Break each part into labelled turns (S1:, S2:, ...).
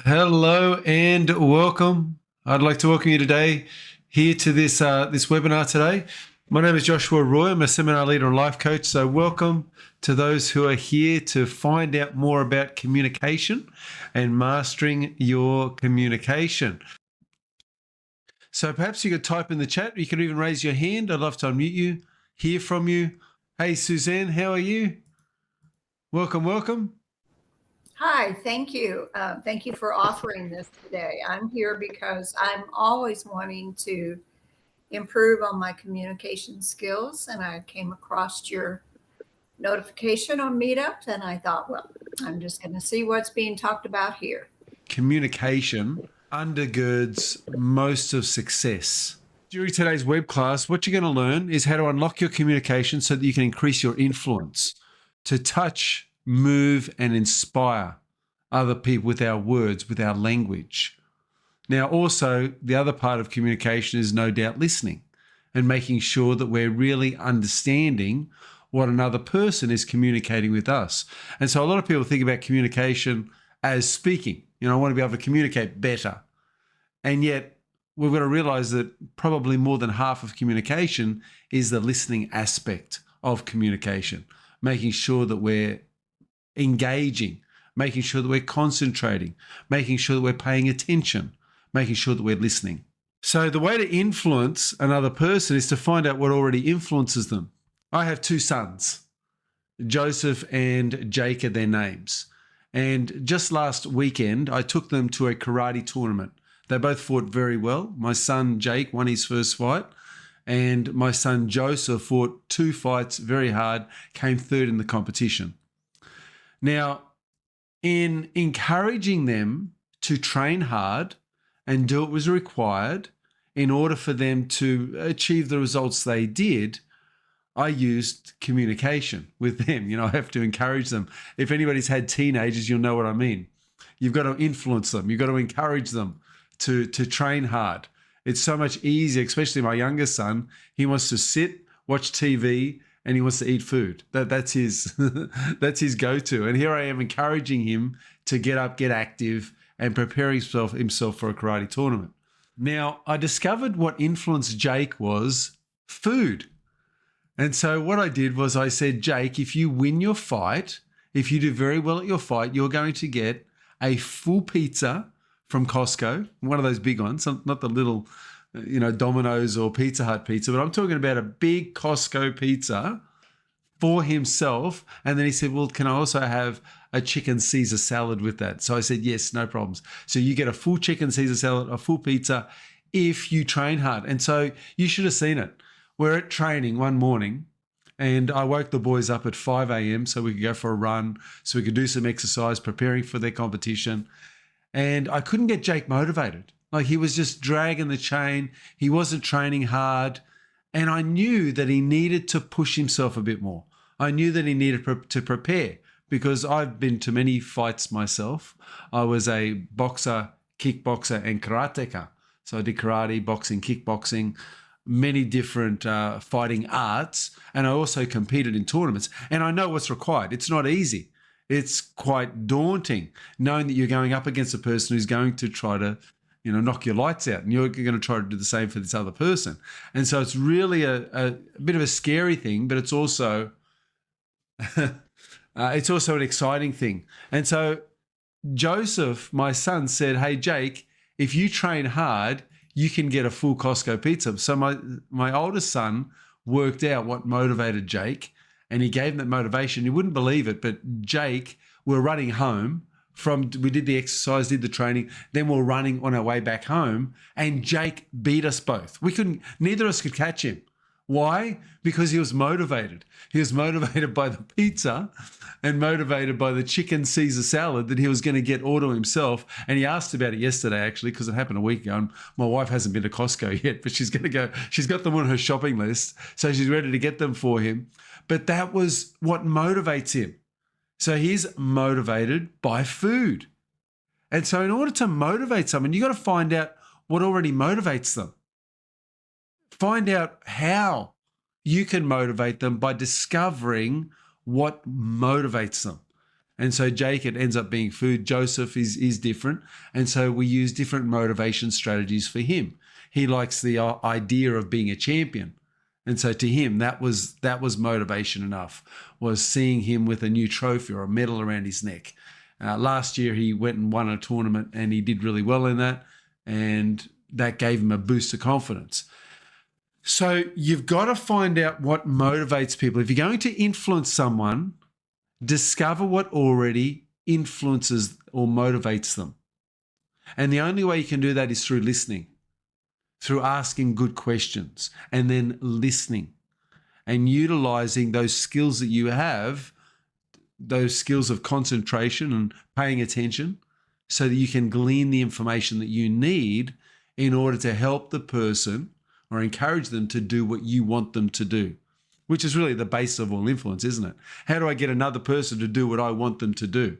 S1: Hello and welcome. I'd like to welcome you today here to this webinar today. My name is Joshua Roy. I'm a seminar leader and life coach. So welcome to those who are here to find out more about communication and mastering your communication. So perhaps you could type in the chat. You could even raise your hand. I'd love to unmute you, hear from you. Hey, Suzanne, how are you? Welcome, welcome.
S2: Hi, thank you. Thank you for offering this today. I'm here because I'm always wanting to improve on my communication skills, and I came across your notification on Meetup, and I thought, well, I'm just going to see what's being talked about here.
S1: Communication undergirds most of success. During today's web class, what you're going to learn is how to unlock your communication so that you can increase your influence, to touch, move, and inspire other people with our words, with our language. Now, also, the other part of communication is no doubt listening and making sure that we're really understanding what another person is communicating with us. And so a lot of people think about communication as speaking. I want to be able to communicate better. And yet we've got to realize that probably more than half of communication is the listening aspect of communication, making sure that we're engaging, making sure that we're concentrating, making sure that we're paying attention, making sure that we're listening. So the way to influence another person is to find out what already influences them. I have two sons, Joseph and Jake are their names. And just last weekend, I took them to a karate tournament. They both fought very well. My son, Jake, won his first fight. And my son, Joseph, fought two fights very hard, came third in the competition. Now, in encouraging them to train hard and do what was required in order for them to achieve the results they did, I used communication with them. I have to encourage them. If anybody's had teenagers, you'll know what I mean. You've got to influence them. You've got to encourage them to train hard. It's so much easier, especially my youngest son. He wants to sit, watch TV, and he wants to eat food. That's his that's his go-to. And here I am encouraging him to get up, get active, and prepare himself for a karate tournament. Now, I discovered what influenced Jake was food. And so what I did was I said, Jake, if you win your fight, if you do very well at your fight, you're going to get a full pizza from Costco, one of those big ones, not the little, Domino's or Pizza Hut pizza, but I'm talking about a big Costco pizza for himself. And then he said, well, can I also have a chicken Caesar salad with that? So I said, yes, no problems. So you get a full chicken Caesar salad, a full pizza if you train hard. And so you should have seen it. We're at training one morning and I woke the boys up at 5 a.m. so we could go for a run, so we could do some exercise, preparing for their competition. And I couldn't get Jake motivated. Like, he was just dragging the chain. He wasn't training hard. And I knew that he needed to push himself a bit more. I knew that he needed to prepare because I've been to many fights myself. I was a boxer, kickboxer, and karateka. So I did karate, boxing, kickboxing, many different fighting arts. And I also competed in tournaments. And I know what's required. It's not easy. It's quite daunting knowing that you're going up against a person who's going to try to, knock your lights out, and you're going to try to do the same for this other person. And so it's really a bit of a scary thing, but it's also it's also an exciting thing. And so Joseph, my son, said, hey, Jake, if you train hard, you can get a full Costco pizza. So my oldest son worked out what motivated Jake, and he gave him that motivation. You wouldn't believe it, but Jake, we're running home we did the exercise, did the training, then we're running on our way back home, and Jake beat us both. Neither of us could catch him. Why? Because he was motivated. He was motivated by the pizza and motivated by the chicken Caesar salad that he was going to get all to himself. And he asked about it yesterday, actually, because it happened a week ago. And my wife hasn't been to Costco yet, but she's going to go. She's got them on her shopping list, so she's ready to get them for him. But that was what motivates him. So he's motivated by food. And so in order to motivate someone, you've got to find out what already motivates them. Find out how you can motivate them by discovering what motivates them. And so Jake, it ends up being food. Joseph is different. And so we use different motivation strategies for him. He likes the idea of being a champion. And so to him, that was motivation enough, was seeing him with a new trophy or a medal around his neck. Last year, he went and won a tournament and he did really well in that. And that gave him a boost of confidence. So you've got to find out what motivates people. If you're going to influence someone, discover what already influences or motivates them. And the only way you can do that is through listening, through asking good questions, and then listening and utilizing those skills that you have, those skills of concentration and paying attention, so that you can glean the information that you need in order to help the person or encourage them to do what you want them to do, which is really the base of all influence, isn't it? How do I get another person to do what I want them to do?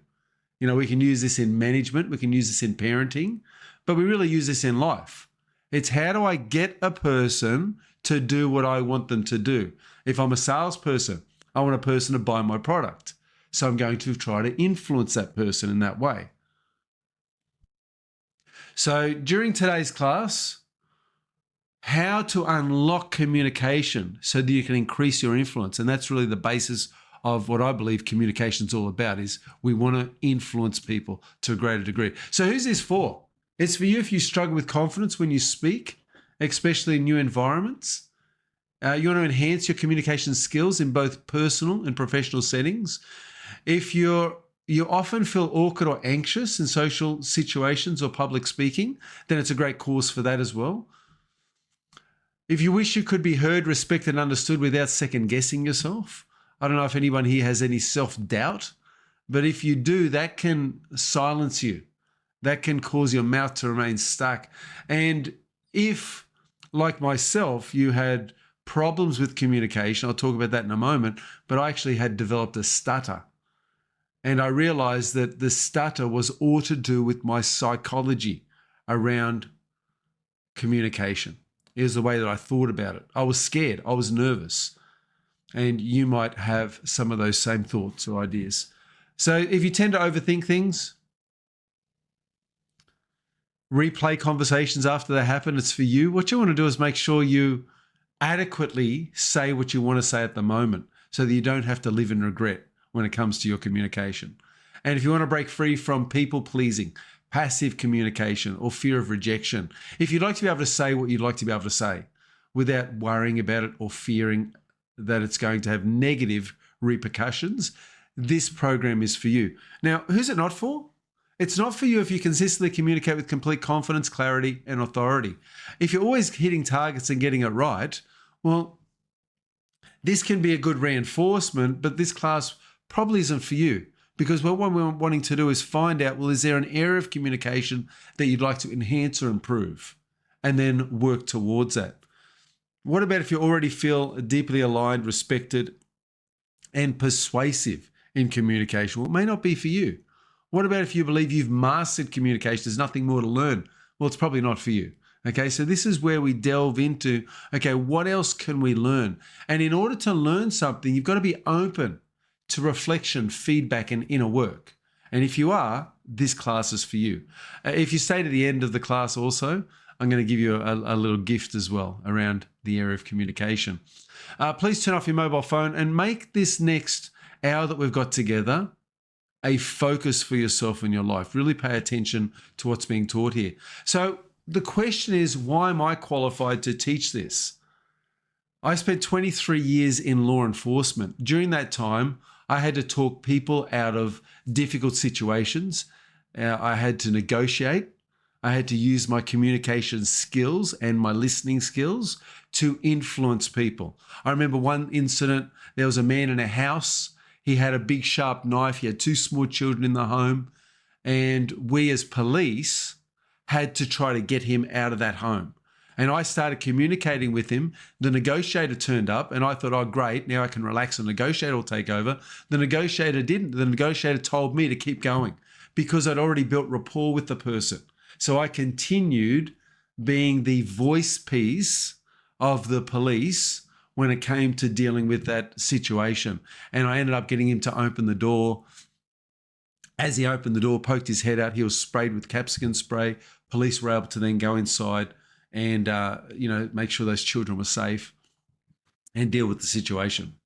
S1: You know, we can use this in management, we can use this in parenting, but we really use this in life. It's how do I get a person to do what I want them to do? If I'm a salesperson, I want a person to buy my product. So I'm going to try to influence that person in that way. So during today's class, how to unlock communication so that you can increase your influence. And that's really the basis of what I believe communication is all about, is we want to influence people to a greater degree. So who's this for? It's for you if you struggle with confidence when you speak, especially in new environments. You want to enhance your communication skills in both personal and professional settings. If you often feel awkward or anxious in social situations or public speaking, then it's a great course for that as well. If you wish you could be heard, respected, and understood without second guessing yourself. I don't know if anyone here has any self-doubt, but if you do, that can silence you. That can cause your mouth to remain stuck. And if, like myself, you had problems with communication, I'll talk about that in a moment, but I actually had developed a stutter. And I realized that the stutter was all to do with my psychology around communication. Is the way that I thought about it. I was scared. I was nervous. And you might have some of those same thoughts or ideas. So if you tend to overthink things, replay conversations after they happen, it's for you. What you want to do is make sure you adequately say what you want to say at the moment so that you don't have to live in regret when it comes to your communication. And if you want to break free from people pleasing, passive communication, or fear of rejection, if you'd like to be able to say what you'd like to be able to say without worrying about it or fearing that it's going to have negative repercussions, this program is for you. Now, who's it not for? It's not for you if you consistently communicate with complete confidence, clarity, and authority. If you're always hitting targets and getting it right, well, this can be a good reinforcement, but this class probably isn't for you. Because what we're wanting to do is find out, well, is there an area of communication that you'd like to enhance or improve? And then work towards that. What about if you already feel deeply aligned, respected, and persuasive in communication? Well, it may not be for you. What about if you believe you've mastered communication, there's nothing more to learn? Well, it's probably not for you. Okay, so this is where we delve into, okay, what else can we learn? And in order to learn something, you've got to be open to reflection, feedback, and inner work. And if you are, this class is for you. If you stay to the end of the class also, I'm going to give you a little gift as well around the area of communication. Please turn off your mobile phone and make this next hour that we've got together a focus for yourself in your life. Really pay attention to what's being taught here. So the question is, why am I qualified to teach this? I spent 23 years in law enforcement. During that time, I had to talk people out of difficult situations. I had to negotiate. I had to use my communication skills and my listening skills to influence people. I remember one incident, there was a man in a house. He had a big sharp knife. He had two small children in the home. And we as police had to try to get him out of that home. And I started communicating with him. The negotiator turned up and I thought, oh, great, now I can relax. The negotiator will take over. The negotiator didn't. The negotiator told me to keep going because I'd already built rapport with the person. So I continued being the voice piece of the police when it came to dealing with that situation. And I ended up getting him to open the door As he opened the door, poked his head out, he was sprayed with capsicum spray. Police were able to then go inside and, make sure those children were safe and deal with the situation.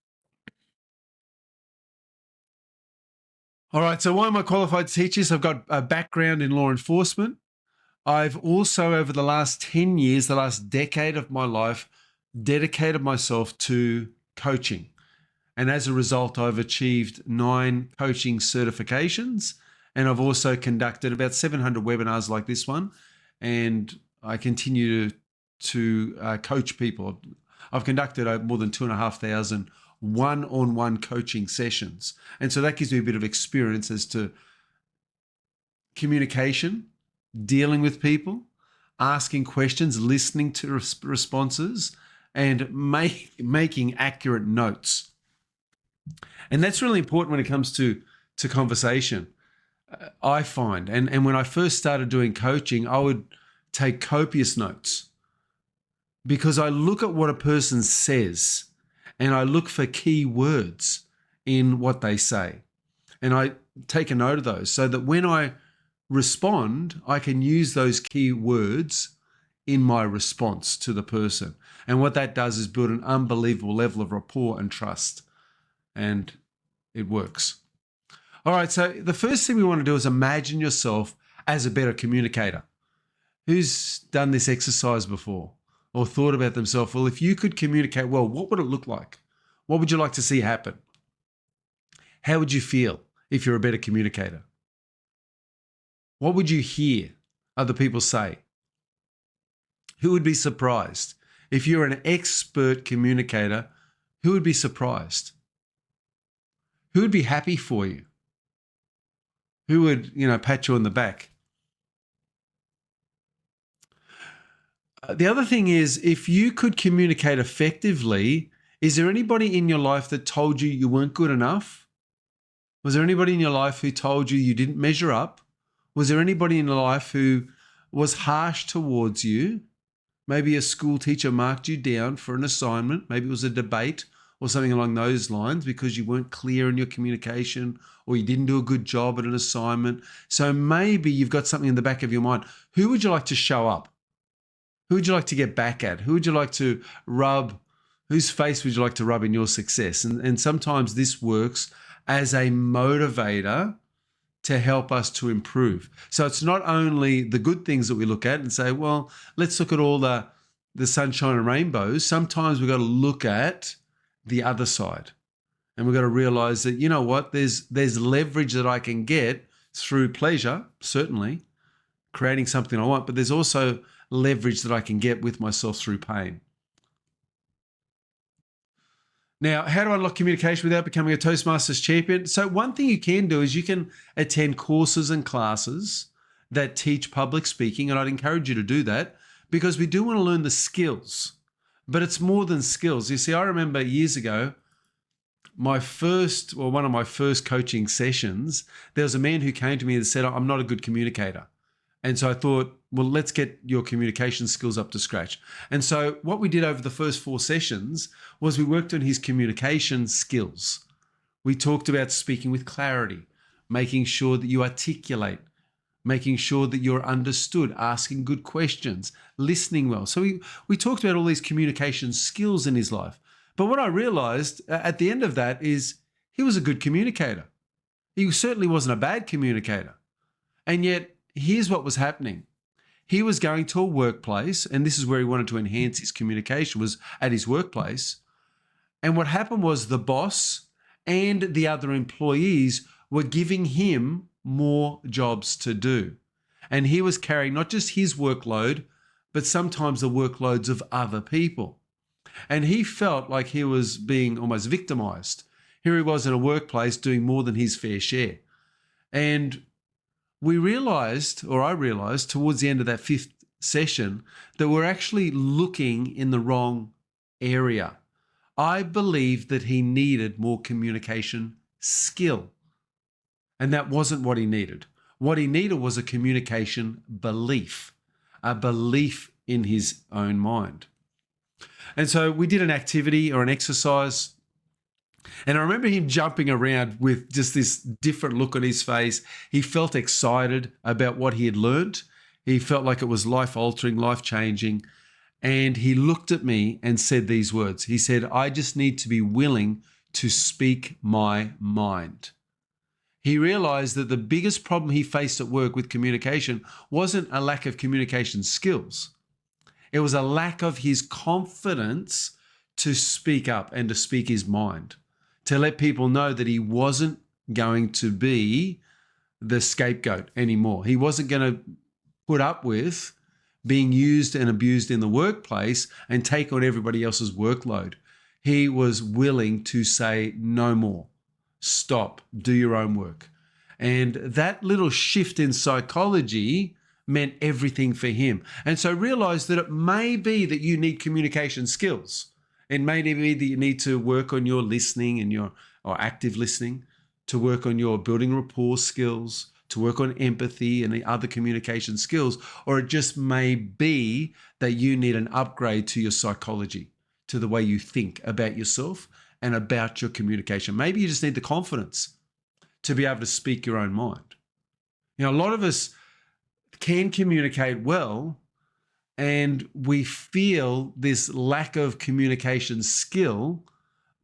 S1: All right, so why am I qualified to teach this? I've got a background in law enforcement. I've also, over the last 10 years, the last decade of my life, dedicated myself to coaching. And as a result, I've achieved 9 coaching certifications. And I've also conducted about 700 webinars like this one. And I continue to coach people. I've conducted more than 2,500 one-on-one coaching sessions. And so that gives me a bit of experience as to communication, dealing with people, asking questions, listening to responses, and making accurate notes. And that's really important when it comes to conversation, I find. And when I first started doing coaching, I would take copious notes because I look at what a person says and I look for key words in what they say. And I take a note of those so that when I respond, I can use those key words in my response to the person. And what that does is build an unbelievable level of rapport and trust. And it works. All right, so the first thing we want to do is imagine yourself as a better communicator. Who's done this exercise before or thought about themselves? Well, if you could communicate well, what would it look like? What would you like to see happen? How would you feel if you're a better communicator? What would you hear other people say? Who would be surprised? If you're an expert communicator, who would be surprised? Who would be happy for you? Who would, pat you on the back? The other thing is, if you could communicate effectively, is there anybody in your life that told you you weren't good enough? Was there anybody in your life who told you you didn't measure up? Was there anybody in your life who was harsh towards you? Maybe a school teacher marked you down for an assignment. Maybe it was a debate or something along those lines because you weren't clear in your communication or you didn't do a good job at an assignment. So maybe you've got something in the back of your mind. Who would you like to show up? Who would you like to get back at? Who would you like to rub? Whose face would you like to rub in your success? And sometimes this works as a motivator to help us to improve. So it's not only the good things that we look at and say, well, let's look at all the sunshine and rainbows. Sometimes we've got to look at the other side. And we've got to realize that, you know what, there's leverage that I can get through pleasure, certainly, creating something I want, but there's also leverage that I can get with myself through pain. Now, how to unlock communication without becoming a Toastmasters champion? So one thing you can do is you can attend courses and classes that teach public speaking, and I'd encourage you to do that because we do want to learn the skills, but it's more than skills. You see, I remember years ago, one of my first coaching sessions, there was a man who came to me and said, I'm not a good communicator. And so I thought, well, let's get your communication skills up to scratch. And so what we did over the first 4 sessions was we worked on his communication skills. We talked about speaking with clarity, making sure that you articulate, making sure that you're understood, asking good questions, listening well. So we talked about all these communication skills in his life. But what I realized at the end of that is he was a good communicator. He certainly wasn't a bad communicator. And yet, here's what was happening. He was going to a workplace, and this is where he wanted to enhance his communication, was at his workplace. And what happened was the boss and the other employees were giving him more jobs to do. And he was carrying not just his workload, but sometimes the workloads of other people. And he felt like he was being almost victimized. Here he was in a workplace doing more than his fair share. And I realized towards the end of that 5th session that we're actually looking in the wrong area. I believed that he needed more communication skill. And that wasn't what he needed. What he needed was a communication belief, a belief in his own mind. And so we did an activity or an exercise And I remember him jumping around with just this different look on his face. He felt excited about what he had learned. He felt like it was life altering, life changing. And he looked at me and said these words. He said, I just need to be willing to speak my mind. He realized that the biggest problem he faced at work with communication wasn't a lack of communication skills. It was a lack of his confidence to speak up and to speak his mind, to let people know that he wasn't going to be the scapegoat anymore. He wasn't going to put up with being used and abused in the workplace and take on everybody else's workload. He was willing to say no more. Stop, do your own work. And that little shift in psychology meant everything for him. And so realize that it may be that you need communication skills. It may be that you need to work on your listening and or active listening, to work on your building rapport skills, to work on empathy and the other communication skills, or it just may be that you need an upgrade to your psychology, to the way you think about yourself and about your communication. Maybe you just need the confidence to be able to speak your own mind. You know, a lot of us can communicate well, and we feel this lack of communication skill,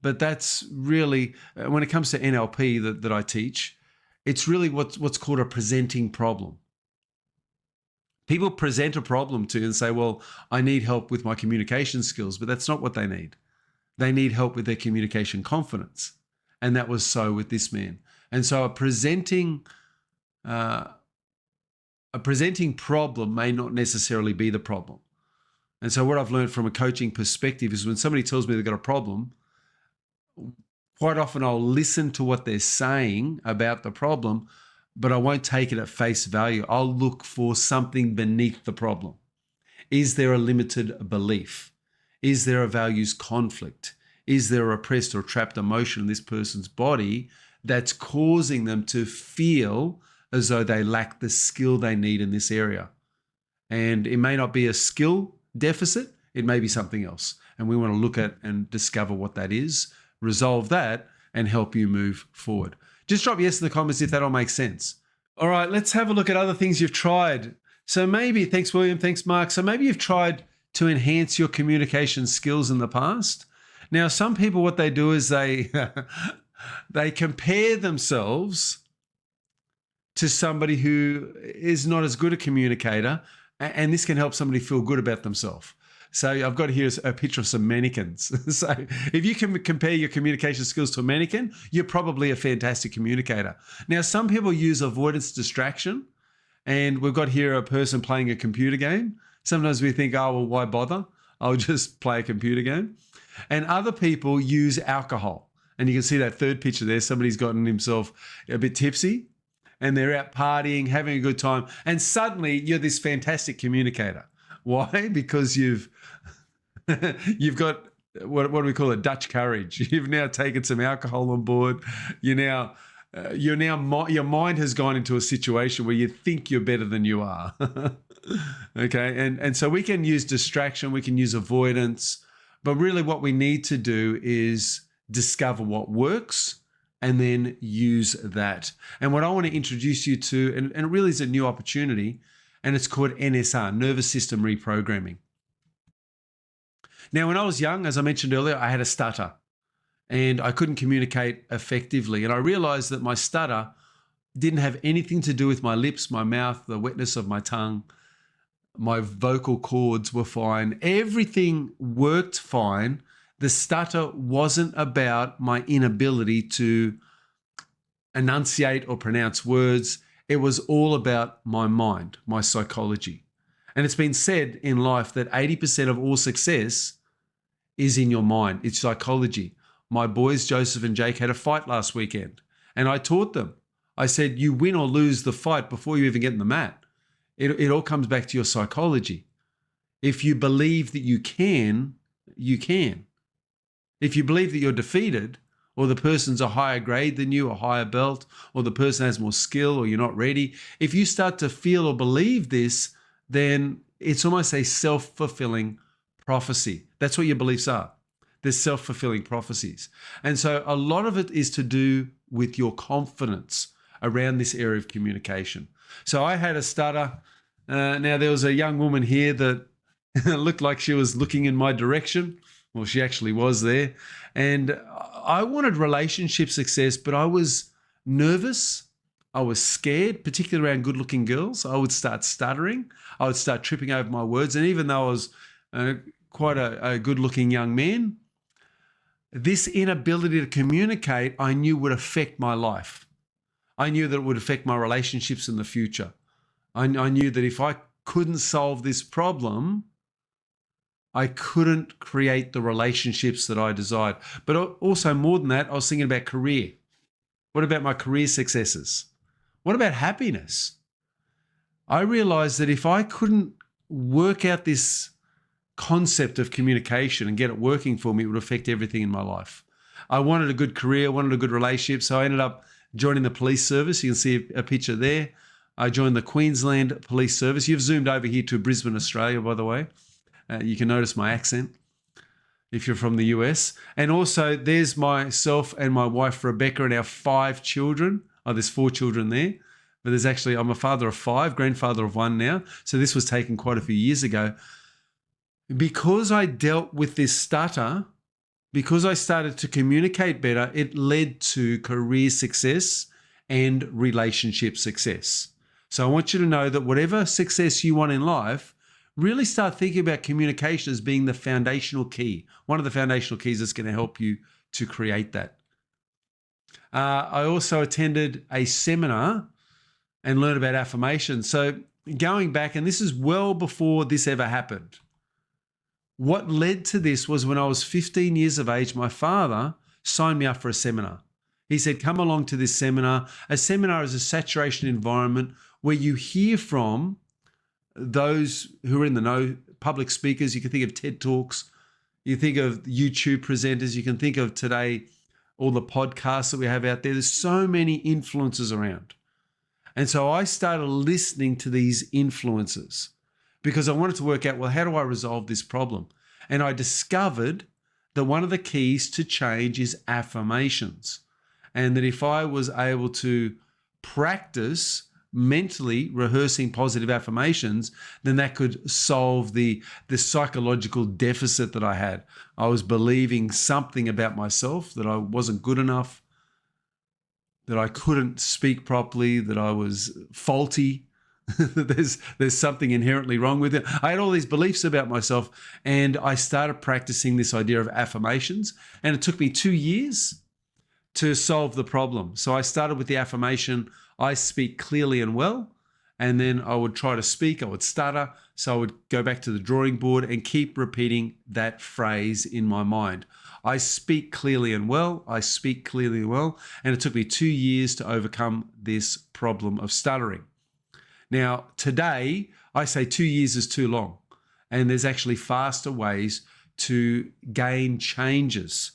S1: but that's really, when it comes to NLP that I teach, it's really what's called a presenting problem. People present a problem to you and say, well, I need help with my communication skills, but that's not what they need. They need help with their communication confidence. And that was so with this man. And so a presenting problem may not necessarily be the problem. And so what I've learned from a coaching perspective is when somebody tells me they've got a problem, quite often I'll listen to what they're saying about the problem, but I won't take it at face value. I'll look for something beneath the problem. Is there a limited belief? Is there a values conflict? Is there a repressed or trapped emotion in this person's body that's causing them to feel as though they lack the skill they need in this area? And it may not be a skill deficit, it may be something else. And we want to look at and discover what that is, resolve that, and help you move forward. Just drop yes in the comments if that all makes sense. All right, let's have a look at other things you've tried. So maybe, thanks William, thanks Mark. So maybe you've tried to enhance your communication skills in the past. Now, some people, what they do is they compare themselves to somebody who is not as good a communicator, and this can help somebody feel good about themselves. So I've got here a picture of some mannequins. So if you can compare your communication skills to a mannequin, you're probably a fantastic communicator. Now, some people use avoidance distraction, and we've got here a person playing a computer game. Sometimes we think, oh, well, why bother? I'll just play a computer game. And other people use alcohol. And you can see that third picture there. Somebody's gotten himself a bit tipsy and they're out partying, having a good time. And suddenly you're this fantastic communicator. Why? Because you've got what do we call it? Dutch courage. You've now taken some alcohol on board. Your mind has gone into a situation where you think you're better than you are. Okay. And so we can use distraction, we can use avoidance, but really what we need to do is discover what works and then use that. And what I want to introduce you to, and it really is a new opportunity, and it's called NSR, Nervous System Reprogramming. Now, when I was young, as I mentioned earlier, I had a stutter and I couldn't communicate effectively. And I realized that my stutter didn't have anything to do with my lips, my mouth, the wetness of my tongue. My vocal cords were fine. Everything worked fine. The stutter wasn't about my inability to enunciate or pronounce words. It was all about my mind, my psychology. And it's been said in life that 80% of all success is in your mind. It's psychology. My boys, Joseph and Jake, had a fight last weekend, and I taught them. I said, you win or lose the fight before you even get in the mat. It all comes back to your psychology. If you believe that you can, you can. If you believe that you're defeated, or the person's a higher grade than you, a higher belt, or the person has more skill, or you're not ready, if you start to feel or believe this, then it's almost a self-fulfilling prophecy. That's what your beliefs are. They're self-fulfilling prophecies. And so a lot of it is to do with your confidence around this area of communication. So I had a stutter. Now, there was a young woman here that looked like she was looking in my direction. Well, she actually was there. And I wanted relationship success, but I was nervous. I was scared, particularly around good-looking girls. I would start stuttering. I would start tripping over my words. And even though I was quite a good-looking young man, this inability to communicate, I knew would affect my life. I knew that it would affect my relationships in the future. I knew that if I couldn't solve this problem, I couldn't create the relationships that I desired. But also more than that, I was thinking about career. What about my career successes? What about happiness? I realized that if I couldn't work out this concept of communication and get it working for me, it would affect everything in my life. I wanted a good career, wanted a good relationship, so I ended up joining the police service. You can see a picture there. I joined the Queensland Police Service. You've zoomed over here to Brisbane, Australia, by the way. You can notice my accent if you're from the US. And also there's myself and my wife, Rebecca, and our 5 children. Oh, there's 4 children there. But there's actually, I'm a father of 5, grandfather of 1 now. So this was taken quite a few years ago. Because I dealt with this stutter, because I started to communicate better, it led to career success and relationship success. So I want you to know that whatever success you want in life, really start thinking about communication as being the foundational key, one of the foundational keys that's going to help you to create that. I also attended a seminar and learned about affirmation. So going back, and this is well before this ever happened, what led to this was when I was 15 years of age, my father signed me up for a seminar. He said, come along to this seminar. A seminar is a saturation environment where you hear from those who are in the know, public speakers. You can think of TED Talks. You think of YouTube presenters. You can think of today all the podcasts that we have out there. There's so many influencers around. And so I started listening to these influencers because I wanted to work out, well, how do I resolve this problem? And I discovered that one of the keys to change is affirmations. And that if I was able to practice mentally rehearsing positive affirmations, then that could solve the psychological deficit that I had. I was believing something about myself, that I wasn't good enough, that I couldn't speak properly, that I was faulty. There's something inherently wrong with it. I had all these beliefs about myself, and I started practicing this idea of affirmations, and it took me 2 years to solve the problem. So I started with the affirmation, I speak clearly and well, and then I would try to speak, I would stutter, so I would go back to the drawing board and keep repeating that phrase in my mind. I speak clearly and well, I speak clearly and well, and it took me 2 years to overcome this problem of stuttering. Now, today, I say 2 years is too long, and there's actually faster ways to gain changes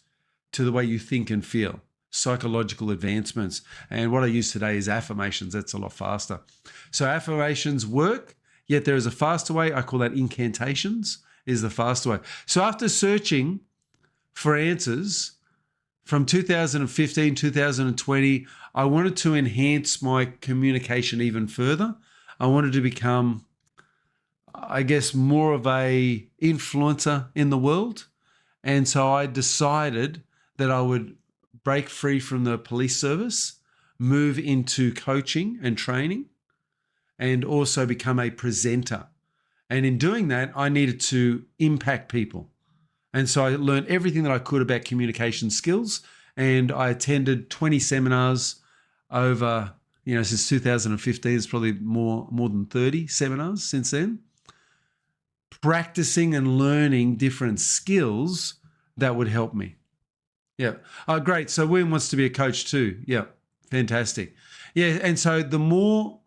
S1: to the way you think and feel, psychological advancements. And what I use today is affirmations. That's a lot faster. So affirmations work, yet there is a faster way. I call that incantations, is the faster way. So after searching for answers from 2015, 2020, I wanted to enhance my communication even further. I wanted to become, I guess, more of a influencer in the world. And so I decided that I would break free from the police service, move into coaching and training, and also become a presenter. And in doing that, I needed to impact people. And so I learned everything that I could about communication skills, and I attended 20 seminars over, since 2015. It's probably more than 30 seminars since then, practicing and learning different skills that would help me. Yeah. Oh, great. So William wants to be a coach too. Yeah. Fantastic. Yeah. And so the more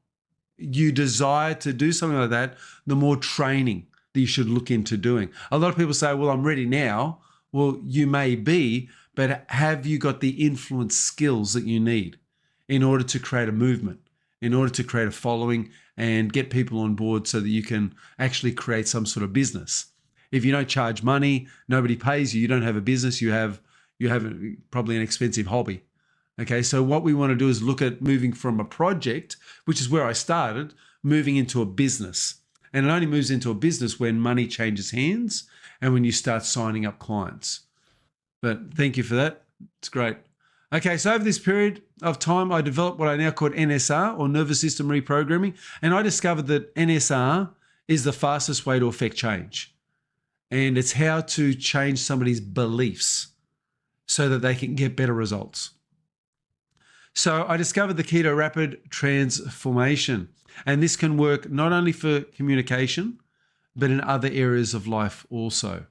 S1: you desire to do something like that, the more training that you should look into doing. A lot of people say, well, I'm ready now. Well, you may be, but have you got the influence skills that you need in order to create a movement, in order to create a following and get people on board so that you can actually create some sort of business? If you don't charge money, nobody pays you. You don't have a business. You have probably an expensive hobby. Okay, so what we want to do is look at moving from a project, which is where I started, moving into a business. And it only moves into a business when money changes hands and when you start signing up clients. But thank you for that. It's great. Okay, so over this period of time, I developed what I now call NSR, or nervous system reprogramming. And I discovered that NSR is the fastest way to affect change. And it's how to change somebody's beliefs so that they can get better results. So I discovered the key to rapid transformation. And this can work not only for communication, but in other areas of life also.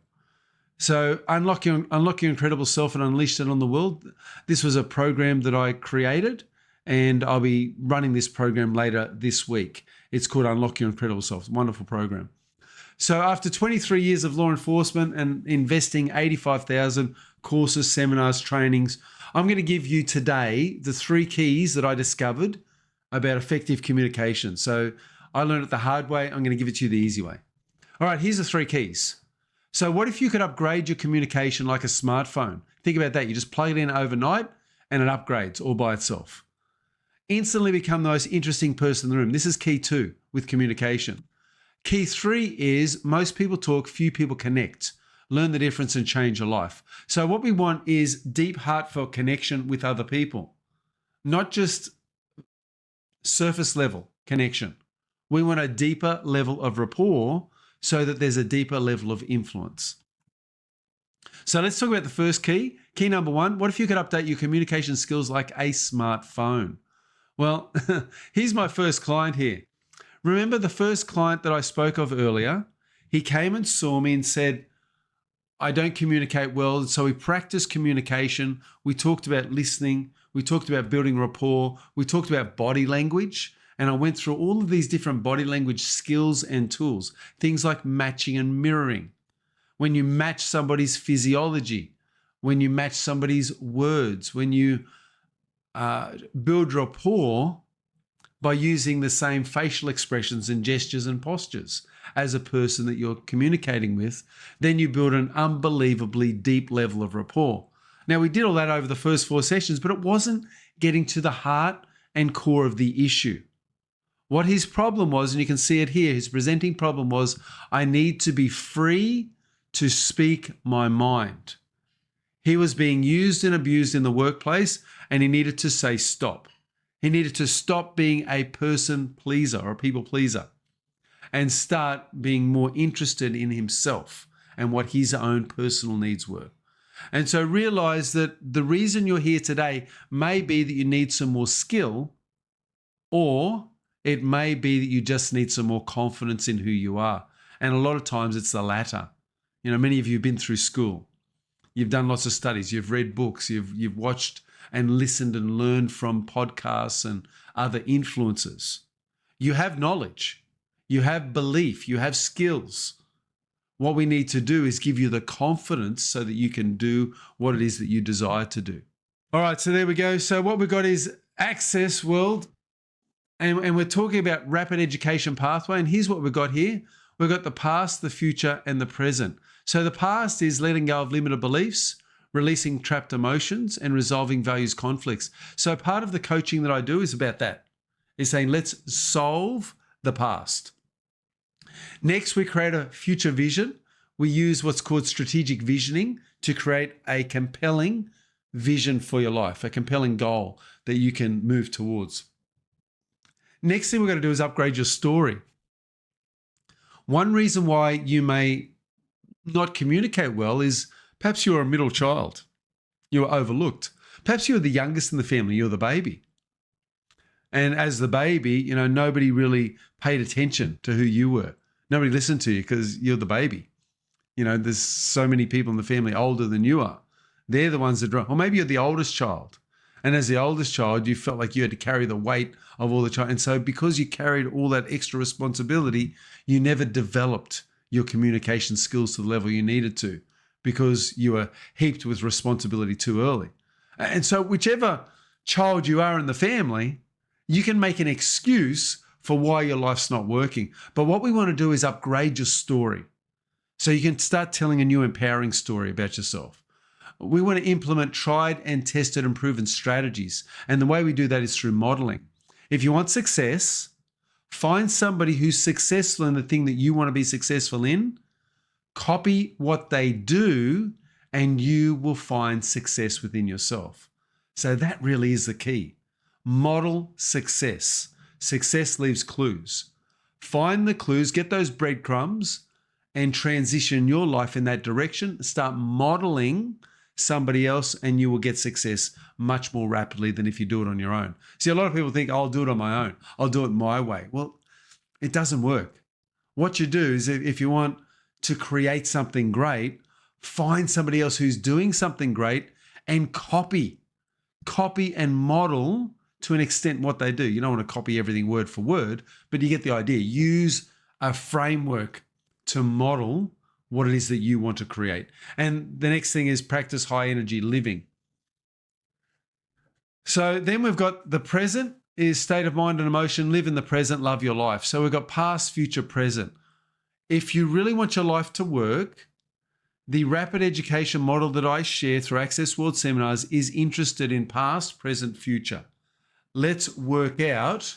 S1: So unlock your incredible self and unleash it on the world. This was a program that I created, and I'll be running this program later this week. It's called Unlock Your Incredible Self. Wonderful program. So after 23 years of law enforcement and investing 85,000 courses, seminars, trainings, I'm going to give you today the 3 keys that I discovered about effective communication. So I learned it the hard way. I'm going to give it to you the easy way. All right, here's the 3 keys. So what if you could upgrade your communication like a smartphone? Think about that. You just plug it in overnight and it upgrades all by itself. Instantly become the most interesting person in the room. This is key 2 with communication. Key 3 is most people talk, few people connect. Learn the difference and change your life. So what we want is deep, heartfelt connection with other people, not just surface level connection. We want a deeper level of rapport so that there's a deeper level of influence. So let's talk about the first key. Key number 1, what if you could update your communication skills like a smartphone? Well, here's my first client here. Remember the first client that I spoke of earlier? He came and saw me and said, I don't communicate well. So we practiced communication. We talked about listening. We talked about building rapport. We talked about body language. And I went through all of these different body language skills and tools, things like matching and mirroring. When you match somebody's physiology, when you match somebody's words, when you build rapport by using the same facial expressions and gestures and postures as a person that you're communicating with, then you build an unbelievably deep level of rapport. Now, we did all that over the first 4 sessions, but it wasn't getting to the heart and core of the issue. What his problem was, and you can see it here, his presenting problem was, I need to be free to speak my mind. He was being used and abused in the workplace, and he needed to say stop. He needed to stop being a person pleaser or a people pleaser and start being more interested in himself and what his own personal needs were. And so realize that the reason you're here today may be that you need some more skill, or it may be that you just need some more confidence in who you are. And a lot of times it's the latter. You know, many of you have been through school. You've done lots of studies. You've read books. You've watched and listened and learned from podcasts and other influencers. You have knowledge. You have belief. You have skills. What we need to do is give you the confidence so that you can do what it is that you desire to do. All right, so there we go. So what we've got is Access World. And we're talking about rapid education pathway. And here's what we've got here. We've got the past, the future, and the present. So the past is letting go of limited beliefs, releasing trapped emotions, and resolving values conflicts. So part of the coaching that I do is about that. It's saying, let's solve the past. Next, we create a future vision. We use what's called strategic visioning to create a compelling vision for your life, a compelling goal that you can move towards. Next thing we're going to do is upgrade your story. One reason why you may not communicate well is perhaps you're a middle child. You were overlooked. Perhaps you're the youngest in the family. You're the baby. And as the baby, you know, nobody really paid attention to who you were. Nobody listened to you because you're the baby. You know, there's so many people in the family older than you are. They're the ones that drive. Or maybe you're the oldest child. And as the oldest child, you felt like you had to carry the weight of all the child. And so because you carried all that extra responsibility, you never developed your communication skills to the level you needed to because you were heaped with responsibility too early. And so whichever child you are in the family, you can make an excuse for why your life's not working. But what we want to do is upgrade your story So you can start telling a new empowering story about yourself. We want to implement tried and tested and proven strategies. And the way we do that is through modeling. If you want success, find somebody who's successful in the thing that you want to be successful in, copy what they do, and you will find success within yourself. So that really is the key. Model success. Success leaves clues. Find the clues, get those breadcrumbs, and transition your life in that direction. Start modeling somebody else, and you will get success much more rapidly than if you do it on your own. See, a lot of people think, I'll do it on my own. I'll do it my way. Well, it doesn't work. What you do is, if you want to create something great, find somebody else who's doing something great and copy and model to an extent what they do. You don't want to copy everything word for word, but you get the idea. Use a framework to model what it is that you want to create. And the next thing is practice high energy living. So then we've got the present is state of mind and emotion. Live in the present, love your life. So we've got past, future, present. If you really want your life to work, the rapid education model that I share through Access World Seminars is interested in past, present, future. Let's work out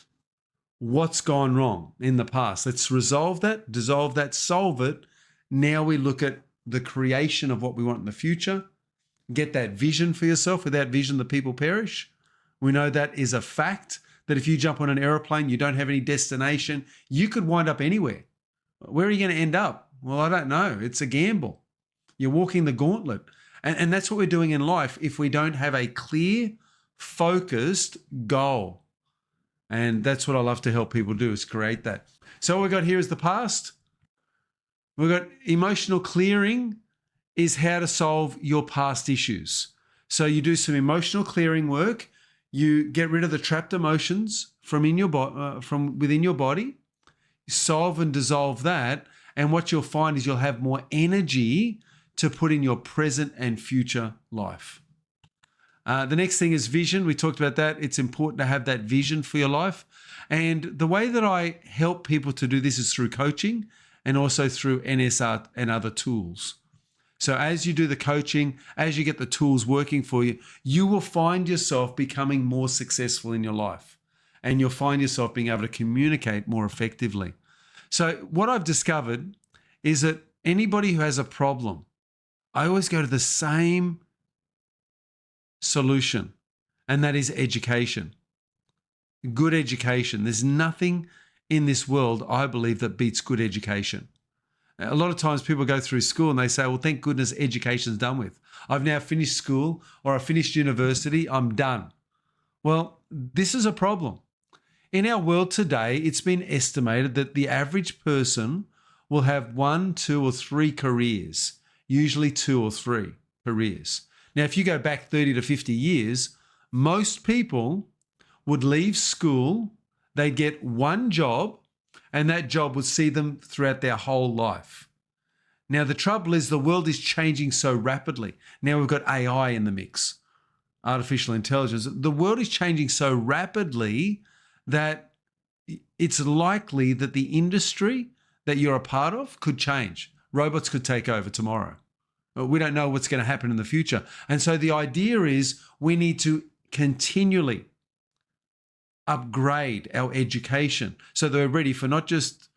S1: what's gone wrong in the past. Let's resolve that, dissolve that, solve it. Now we look at the creation of what we want in the future. Get that vision for yourself. Without vision, the people perish. We know that is a fact, that if you jump on an airplane, you don't have any destination, you could wind up anywhere. Where are you going to end up? Well, I don't know. It's a gamble. You're walking the gauntlet. And that's what we're doing in life if we don't have a clear, focused goal. And that's what I love to help people do, is create that. So what we've got here is the past. We've got emotional clearing is how to solve your past issues. So you do some emotional clearing work. You get rid of the trapped emotions from within your body. Solve and dissolve that. And what you'll find is you'll have more energy to put in your present and future life. The next thing is vision. We talked about that. It's important to have that vision for your life. And the way that I help people to do this is through coaching and also through NSR and other tools. So as you do the coaching, as you get the tools working for you, you will find yourself becoming more successful in your life. And you'll find yourself being able to communicate more effectively. So what I've discovered is that anybody who has a problem, I always go to the same solution, and that is education. Good education. There's nothing in this world, I believe, that beats good education. A lot of times people go through school and they say, well, thank goodness education's done with. I've now finished school, or I finished university, I'm done. Well, this is a problem. In our world today, it's been estimated that the average person will have 1, 2, or 3 careers, usually 2 or 3 careers. Now, if you go back 30 to 50 years, most people would leave school, they'd get one job, and that job would see them throughout their whole life. Now, the trouble is the world is changing so rapidly. Now we've got AI in the mix, artificial intelligence. The world is changing so rapidly that it's likely that the industry that you're a part of could change. Robots could take over tomorrow. We don't know what's going to happen in the future. And so the idea is we need to continually upgrade our education so that we're ready for not just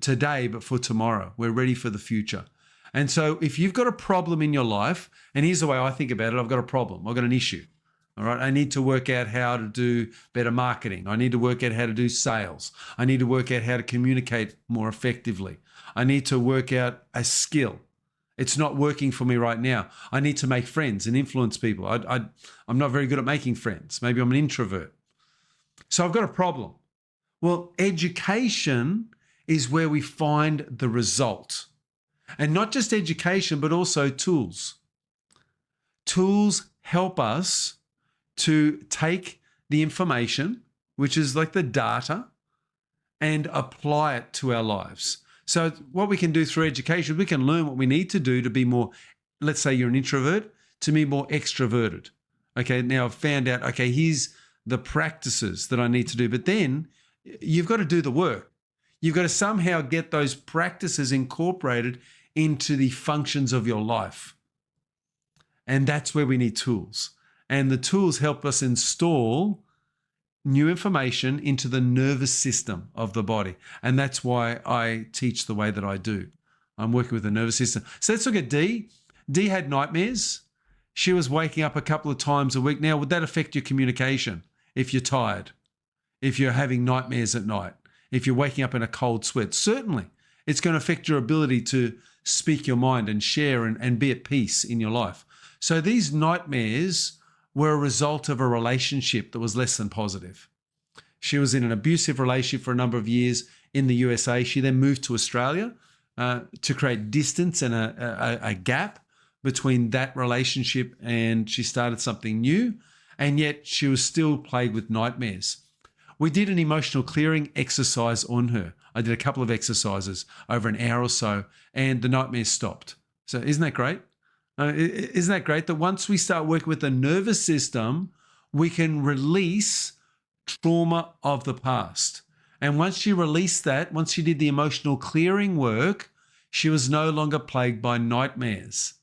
S1: today, but for tomorrow. We're ready for the future. And so if you've got a problem in your life, and here's the way I think about it, I've got a problem, I've got an issue. All right. I need to work out how to do better marketing. I need to work out how to do sales. I need to work out how to communicate more effectively. I need to work out a skill. It's not working for me right now. I need to make friends and influence people. I'm not very good at making friends. Maybe I'm an introvert. So I've got a problem. Well, education is where we find the result. And not just education, but also tools. Tools help us to take the information, which is like the data, and apply it to our lives. So what we can do through education, we can learn what we need to do to be more, let's say you're an introvert, to be more extroverted. Okay, now I've found out, okay, here's the practices that I need to do. But then you've got to do the work. You've got to somehow get those practices incorporated into the functions of your life. And that's where we need tools. And the tools help us install new information into the nervous system of the body. And that's why I teach the way that I do. I'm working with the nervous system. So let's look at Dee. Dee had nightmares. She was waking up a couple of times a week. Now, would that affect your communication if you're tired? If you're having nightmares at night? If you're waking up in a cold sweat? Certainly. It's going to affect your ability to speak your mind and share and be at peace in your life. So these nightmares were a result of a relationship that was less than positive. She was in an abusive relationship for a number of years in the USA. She then moved to Australia to create distance and a gap between that relationship, and she started something new, and yet she was still plagued with nightmares. We did an emotional clearing exercise on her. I did a couple of exercises over an hour or so, and the nightmares stopped. So isn't that great? Isn't that great that once we start working with the nervous system, we can release trauma of the past. And once she released that, once she did the emotional clearing work, she was no longer plagued by nightmares.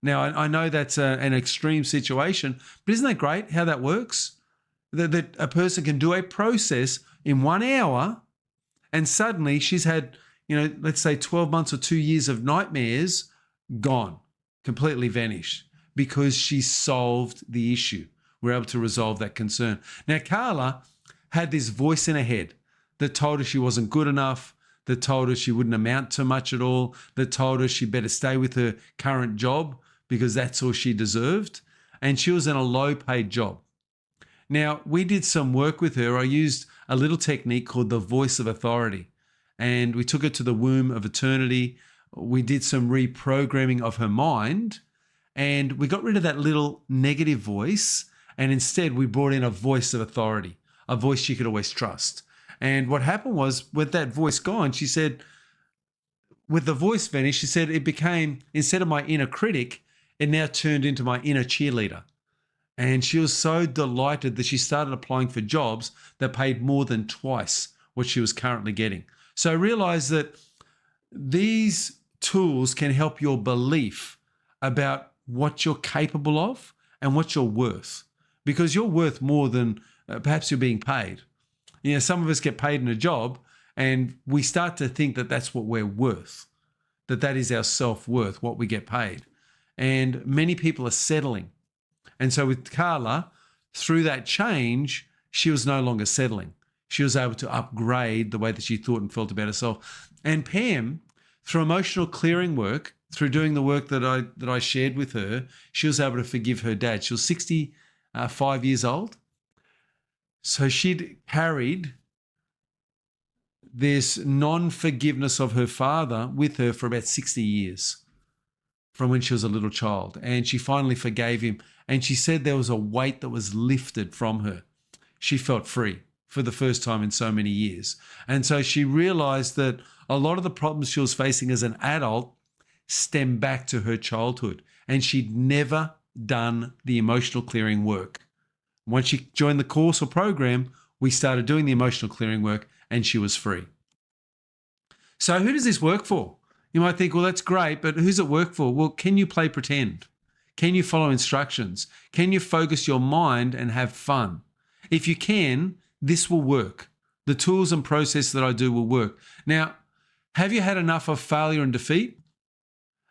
S1: Now, I know that's an extreme situation, but isn't that great how that works? That a person can do a process in 1 hour and suddenly she's had, let's say 12 months or 2 years of nightmares gone, completely vanished because she solved the issue. We're able to resolve that concern. Now, Carla had this voice in her head that told her she wasn't good enough, that told her she wouldn't amount to much at all, that told her she better stay with her current job because that's all she deserved. And she was in a low-paid job. Now, we did some work with her. I used a little technique called the voice of authority, and we took her to the womb of eternity. We did some reprogramming of her mind, and we got rid of that little negative voice, and instead we brought in a voice of authority, a voice she could always trust. And what happened was, with that voice gone, she said, with the voice vanished, she said it became, instead of my inner critic, it now turned into my inner cheerleader. And she was so delighted that she started applying for jobs that paid more than twice what she was currently getting. So realize that these tools can help your belief about what you're capable of and what you're worth, because you're worth more than perhaps you're being paid. Some of us get paid in a job and we start to think that that's what we're worth, that is our self-worth, what we get paid. And many people are settling. And so with Carla, through that change, she was no longer settling. She was able to upgrade the way that she thought and felt about herself. And Pam, through emotional clearing work, through doing the work that I shared with her, she was able to forgive her dad. She was 65 years old. So she'd carried this non-forgiveness of her father with her for about 60 years from when she was a little child. And she finally forgave him. And she said there was a weight that was lifted from her. She felt free for the first time in so many years. And so she realized that a lot of the problems she was facing as an adult stemmed back to her childhood. And she'd never done the emotional clearing work. Once she joined the course or program, we started doing the emotional clearing work and she was free. So who does this work for? You might think, well, that's great, but who's it work for? Well, can you play pretend? Can you follow instructions? Can you focus your mind and have fun? If you can, this will work. The tools and process that I do will work. Now, have you had enough of failure and defeat?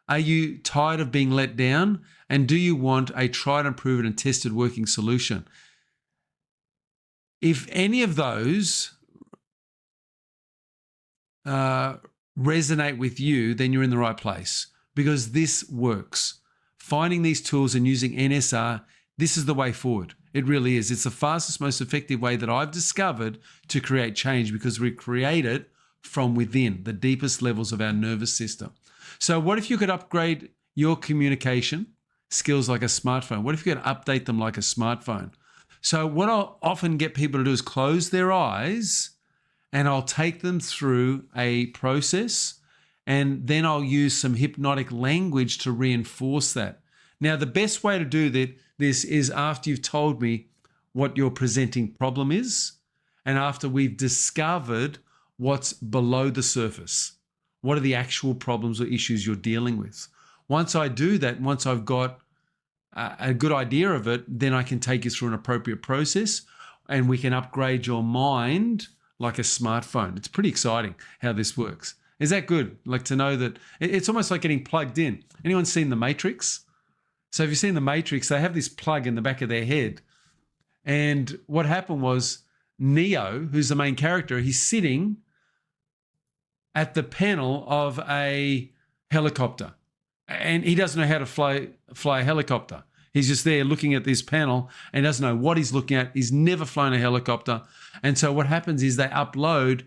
S1: Are you tired of being let down? And do you want a tried and proven and tested working solution? If any of those resonate with you, then you're in the right place, because this works. Finding these tools and using NSR, this is the way forward. It really is. It's the fastest, most effective way that I've discovered to create change, because we create it from within, the deepest levels of our nervous system. So what if you could upgrade your communication skills like a smartphone? What if you could update them like a smartphone? So what I'll often get people to do is close their eyes, and I'll take them through a process, and then I'll use some hypnotic language to reinforce that. Now, the best way to do this is after you've told me what your presenting problem is, and after we've discovered what's below the surface, What are the actual problems or issues you're dealing with? Once I do that, once I've got a good idea of it, then I can take you through an appropriate process and we can upgrade your mind like a smartphone. It's pretty exciting how this works. Is that good? Like to know that it's almost like getting plugged in. Anyone seen The Matrix? So if you've seen The Matrix, they have this plug in the back of their head. And what happened was Neo, who's the main character, he's sitting at the panel of a helicopter. And he doesn't know how to fly a helicopter. He's just there looking at this panel and doesn't know what he's looking at. He's never flown a helicopter. And so what happens is they upload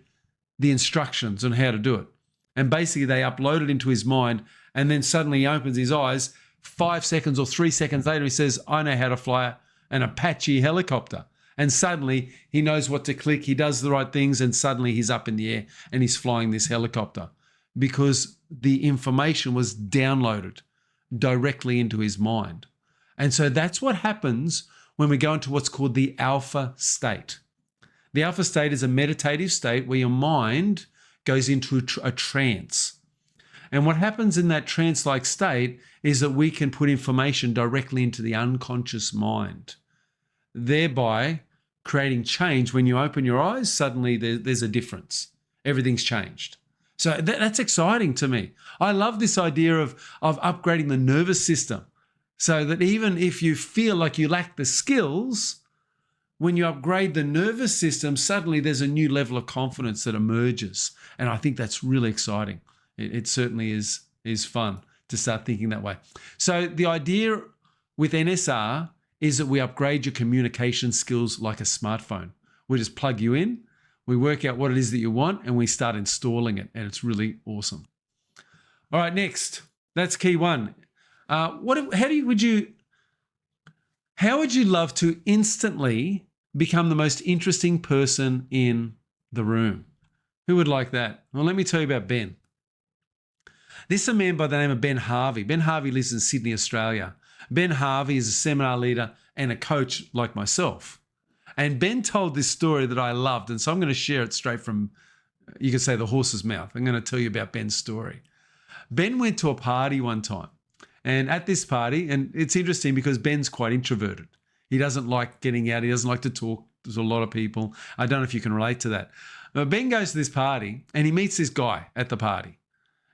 S1: the instructions on how to do it. And basically they upload it into his mind, and then suddenly he opens his eyes. 5 seconds or 3 seconds later, he says, I know how to fly an Apache helicopter. And suddenly he knows what to click. He does the right things, and suddenly he's up in the air and he's flying this helicopter because the information was downloaded directly into his mind. And so that's what happens when we go into what's called the alpha state. The alpha state is a meditative state where your mind goes into a trance. And what happens in that trance-like state is that we can put information directly into the unconscious mind, thereby creating change. When you open your eyes, suddenly there's a difference. Everything's changed. So that's exciting to me. I love this idea of upgrading the nervous system so that even if you feel like you lack the skills, when you upgrade the nervous system, suddenly there's a new level of confidence that emerges. And I think that's really exciting. It certainly is fun to start thinking that way. So the idea with NSR is that we upgrade your communication skills like a smartphone. We just plug you in, we work out what it is that you want, and we start installing it. And it's really awesome. All right, next. That's key one. How would you love to instantly become the most interesting person in the room? Who would like that? Well, let me tell you about Ben. This is a man by the name of Ben Harvey. Ben Harvey lives in Sydney, Australia. Ben Harvey is a seminar leader and a coach like myself. And Ben told this story that I loved, and so I'm going to share it straight from, you could say, the horse's mouth. I'm going to tell you about Ben's story. Ben went to a party one time, and at this party, and it's interesting because Ben's quite introverted. He doesn't like getting out. He doesn't like to talk. There's a lot of people. I don't know if you can relate to that. But Ben goes to this party, and he meets this guy at the party.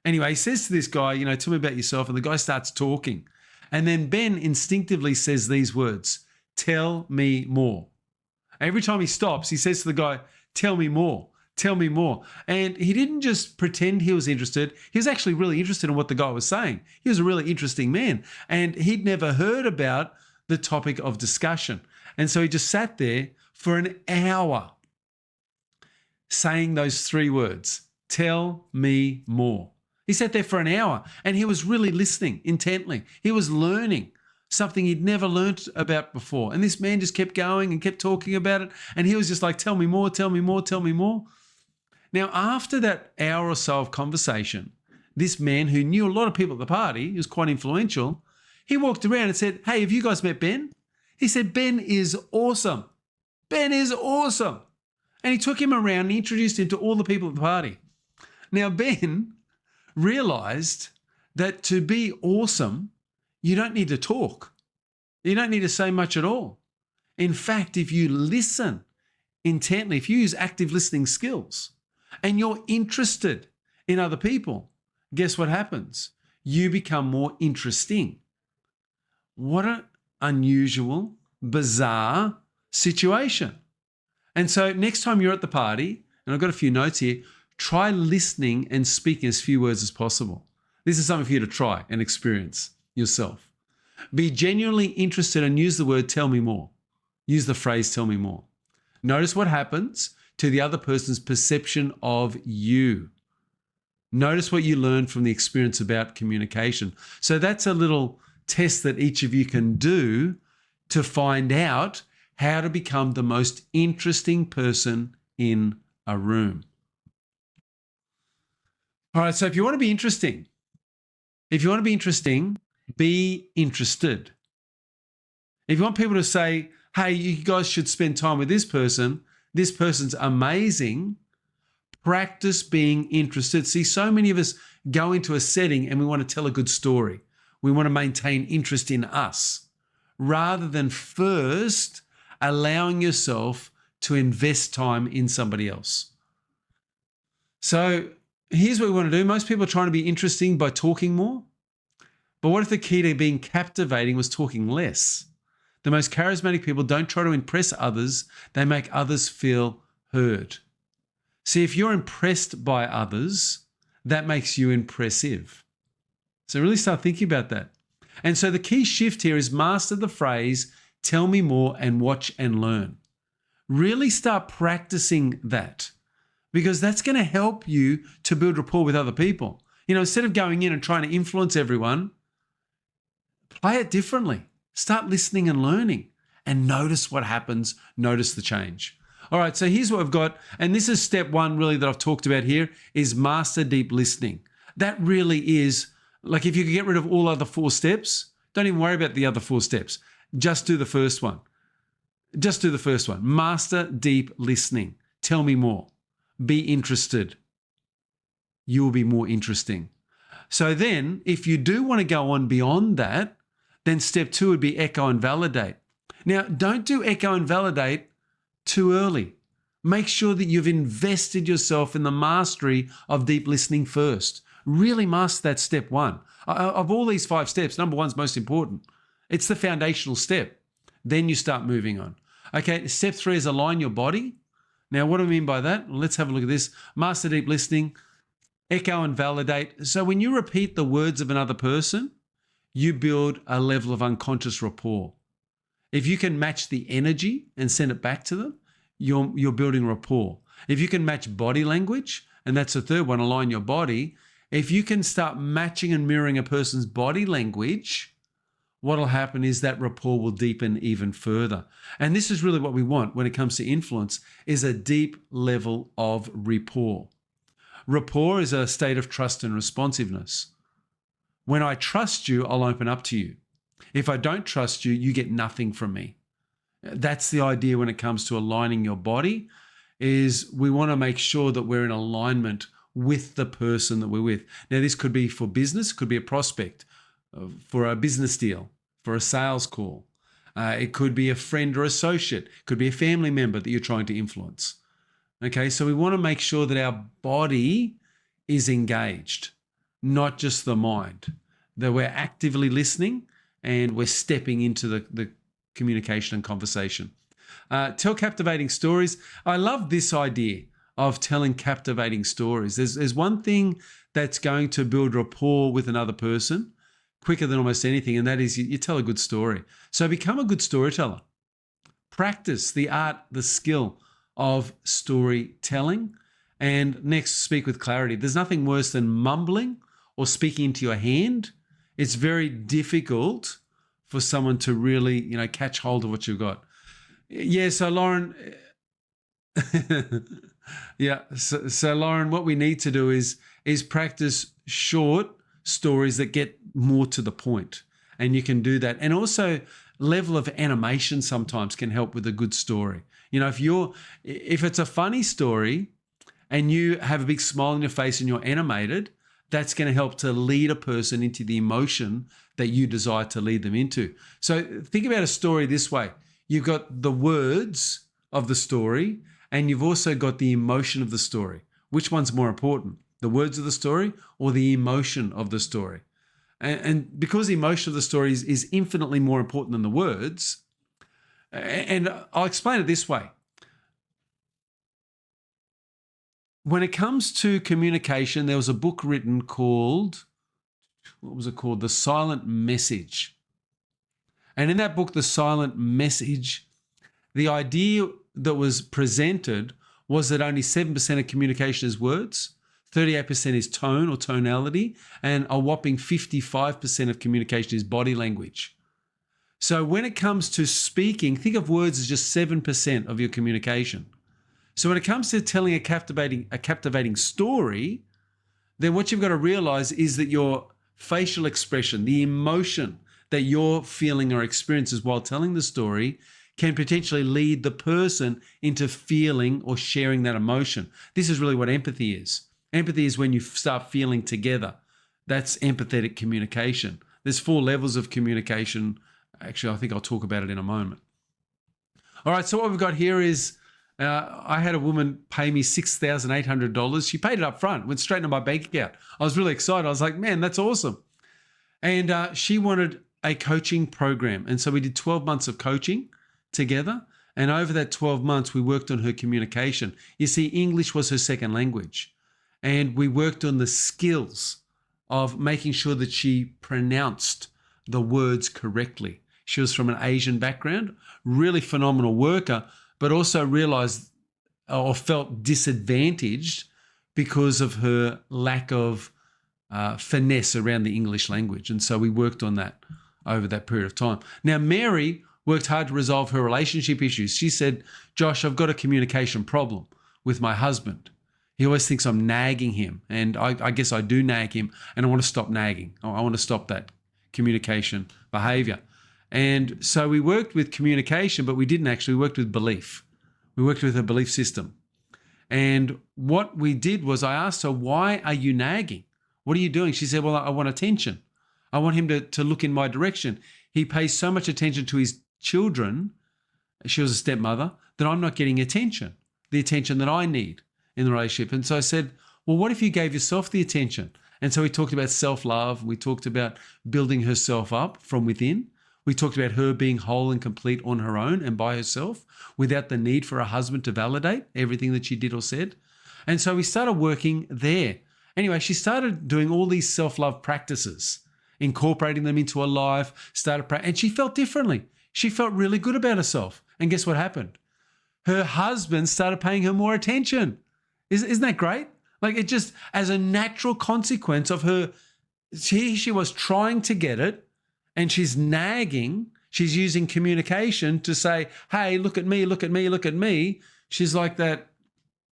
S1: Anyway, he says to this guy, tell me about yourself, and the guy starts talking. And then Ben instinctively says these words, tell me more. Every time he stops, he says to the guy, tell me more, tell me more. And he didn't just pretend he was interested. He was actually really interested in what the guy was saying. He was a really interesting man. And he'd never heard about the topic of discussion. And so he just sat there for an hour saying those 3 words, tell me more. He sat there for an hour and he was really listening intently. He was learning something he'd never learned about before. And this man just kept going and kept talking about it. And he was just like, tell me more, tell me more, tell me more. Now, after that hour or so of conversation, this man who knew a lot of people at the party, he was quite influential, he walked around and said, hey, have you guys met Ben? He said, Ben is awesome. Ben is awesome. And he took him around and introduced him to all the people at the party. Now, Ben realized that to be awesome, you don't need to talk. You don't need to say much at all. In fact, if you listen intently, if you use active listening skills and you're interested in other people, guess what happens? You become more interesting. What an unusual, bizarre situation. And so next time you're at the party, and I've got a few notes here, try listening and speaking as few words as possible. This is something for you to try and experience yourself. Be genuinely interested and use the word tell me more. Use the phrase tell me more. Notice what happens to the other person's perception of you. Notice what you learned from the experience about communication. So that's a little test that each of you can do to find out how to become the most interesting person in a room. All right, so if you want to be interesting, be interested. If you want people to say, hey, you guys should spend time with this person's amazing, Practice being interested. See, so many of us go into a setting and we want to tell a good story. We want to maintain interest in us rather than first allowing yourself to invest time in somebody else. So here's what we want to do. Most people are trying to be interesting by talking more. But what if the key to being captivating was talking less? The most charismatic people don't try to impress others. They make others feel heard. See, if you're impressed by others, that makes you impressive. So really start thinking about that. And so the key shift here is master the phrase, tell me more and watch and learn. Really start practicing that because that's going to help you to build rapport with other people. Instead of going in and trying to influence everyone, play it differently. Start listening and learning and notice what happens. Notice the change. All right, so here's what I've got. And this is step one really that I've talked about here is master deep listening. That really is like if you could get rid of all other 4 steps, don't even worry about the other 4 steps. Just do the first one. Just do the first one. Master deep listening. Tell me more. Be interested. You will be more interesting. So then if you do want to go on beyond that, then step 2 would be echo and validate. Now, don't do echo and validate too early. Make sure that you've invested yourself in the mastery of deep listening first. Really master that step 1. Of all these 5 steps, number 1 is most important. It's the foundational step. Then you start moving on. Okay, step 3 is align your body. Now, what do I mean by that? Well, let's have a look at this. Master deep listening, echo and validate. So when you repeat the words of another person, you build a level of unconscious rapport. If you can match the energy and send it back to them, you're building rapport. If you can match body language, and that's the third one, align your body. If you can start matching and mirroring a person's body language, what will happen is that rapport will deepen even further. And this is really what we want when it comes to influence, is a deep level of rapport. Rapport is a state of trust and responsiveness. When I trust you, I'll open up to you. If I don't trust you, you get nothing from me. That's the idea when it comes to aligning your body, is we want to make sure that we're in alignment with the person that we're with. Now, this could be for business, could be a prospect, for a business deal, for a sales call. It could be a friend or associate, could be a family member that you're trying to influence. Okay, so we want to make sure that our body is engaged, not just the mind, that we're actively listening and we're stepping into the communication and conversation. Tell captivating stories. I love this idea of telling captivating stories. There's one thing that's going to build rapport with another person quicker than almost anything, and that is you tell a good story. So become a good storyteller. Practice the art, the skill of storytelling. And next, speak with clarity. There's nothing worse than mumbling or speaking into your hand. It's very difficult for someone to really, catch hold of what you've got. Yeah, so Lauren, yeah, so Lauren, what we need to do is practice short stories that get more to the point, and you can do that. And also, level of animation sometimes can help with a good story. If it's a funny story and you have a big smile on your face and you're animated, that's going to help to lead a person into the emotion that you desire to lead them into. So think about a story this way. You've got the words of the story and you've also got the emotion of the story. Which one's more important? The words of the story or the emotion of the story? And because the emotion of the story is infinitely more important than the words, and I'll explain it this way. When it comes to communication, there was a book written called, what was it called? The Silent Message. And in that book, The Silent Message, the idea that was presented was that only 7% of communication is words, 38% is tone or tonality, and a whopping 55% of communication is body language. So when it comes to speaking, think of words as just 7% of your communication. So when it comes to telling a captivating story, then what you've got to realize is that your facial expression, the emotion that you're feeling or experiences while telling the story can potentially lead the person into feeling or sharing that emotion. This is really what empathy is. Empathy is when you start feeling together. That's empathetic communication. There's 4 levels of communication. Actually, I think I'll talk about it in a moment. All right, so what we've got here is I had a woman pay me $6,800. She paid it up front, went straight into my bank account. I was really excited. I was like, man, that's awesome. And she wanted a coaching program. And so we did 12 months of coaching together. And over that 12 months, we worked on her communication. You see, English was her second language. And we worked on the skills of making sure that she pronounced the words correctly. She was from an Asian background, really phenomenal worker, but also realized or felt disadvantaged because of her lack of finesse around the English language. And so we worked on that over that period of time. Now, Mary worked hard to resolve her relationship issues. She said, Josh, I've got a communication problem with my husband. He always thinks I'm nagging him, and I guess I do nag him, and I want to stop nagging. I want to stop that communication behavior. And so we worked with communication, but we didn't actually. We worked with belief. We worked with her belief system. And what we did was I asked her, why are you nagging? What are you doing? She said, well, I want attention. I want him to look in my direction. He pays so much attention to his children, she was a stepmother, that I'm not getting attention, the attention that I need in the relationship. And so I said, well, what if you gave yourself the attention? And so we talked about self-love. We talked about building herself up from within. We talked about her being whole and complete on her own and by herself without the need for a husband to validate everything that she did or said. And so we started working there. Anyway, she started doing all these self-love practices, incorporating them into her life, and she felt differently. She felt really good about herself. And guess what happened? Her husband started paying her more attention. Isn't that great? Like, it just, as a natural consequence of her, she was trying to get it, and she's nagging. She's using communication to say, hey, look at me, look at me, look at me. She's like that,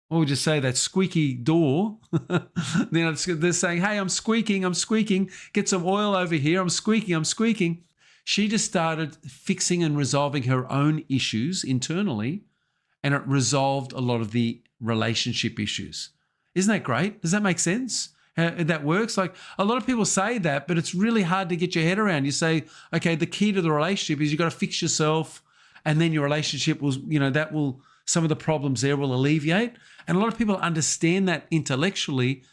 S1: what would you say, that squeaky door. They're saying, hey, I'm squeaking. Get some oil over here. I'm squeaking. She just started fixing and resolving her own issues internally, and it resolved a lot of the relationship issues. Isn't that great? Does that make sense? How that works? Like, a lot of people say that, but it's really hard to get your head around. You say, okay, the key to the relationship is you've got to fix yourself, and then your relationship will, some of the problems there will alleviate. And a lot of people understand that intellectually,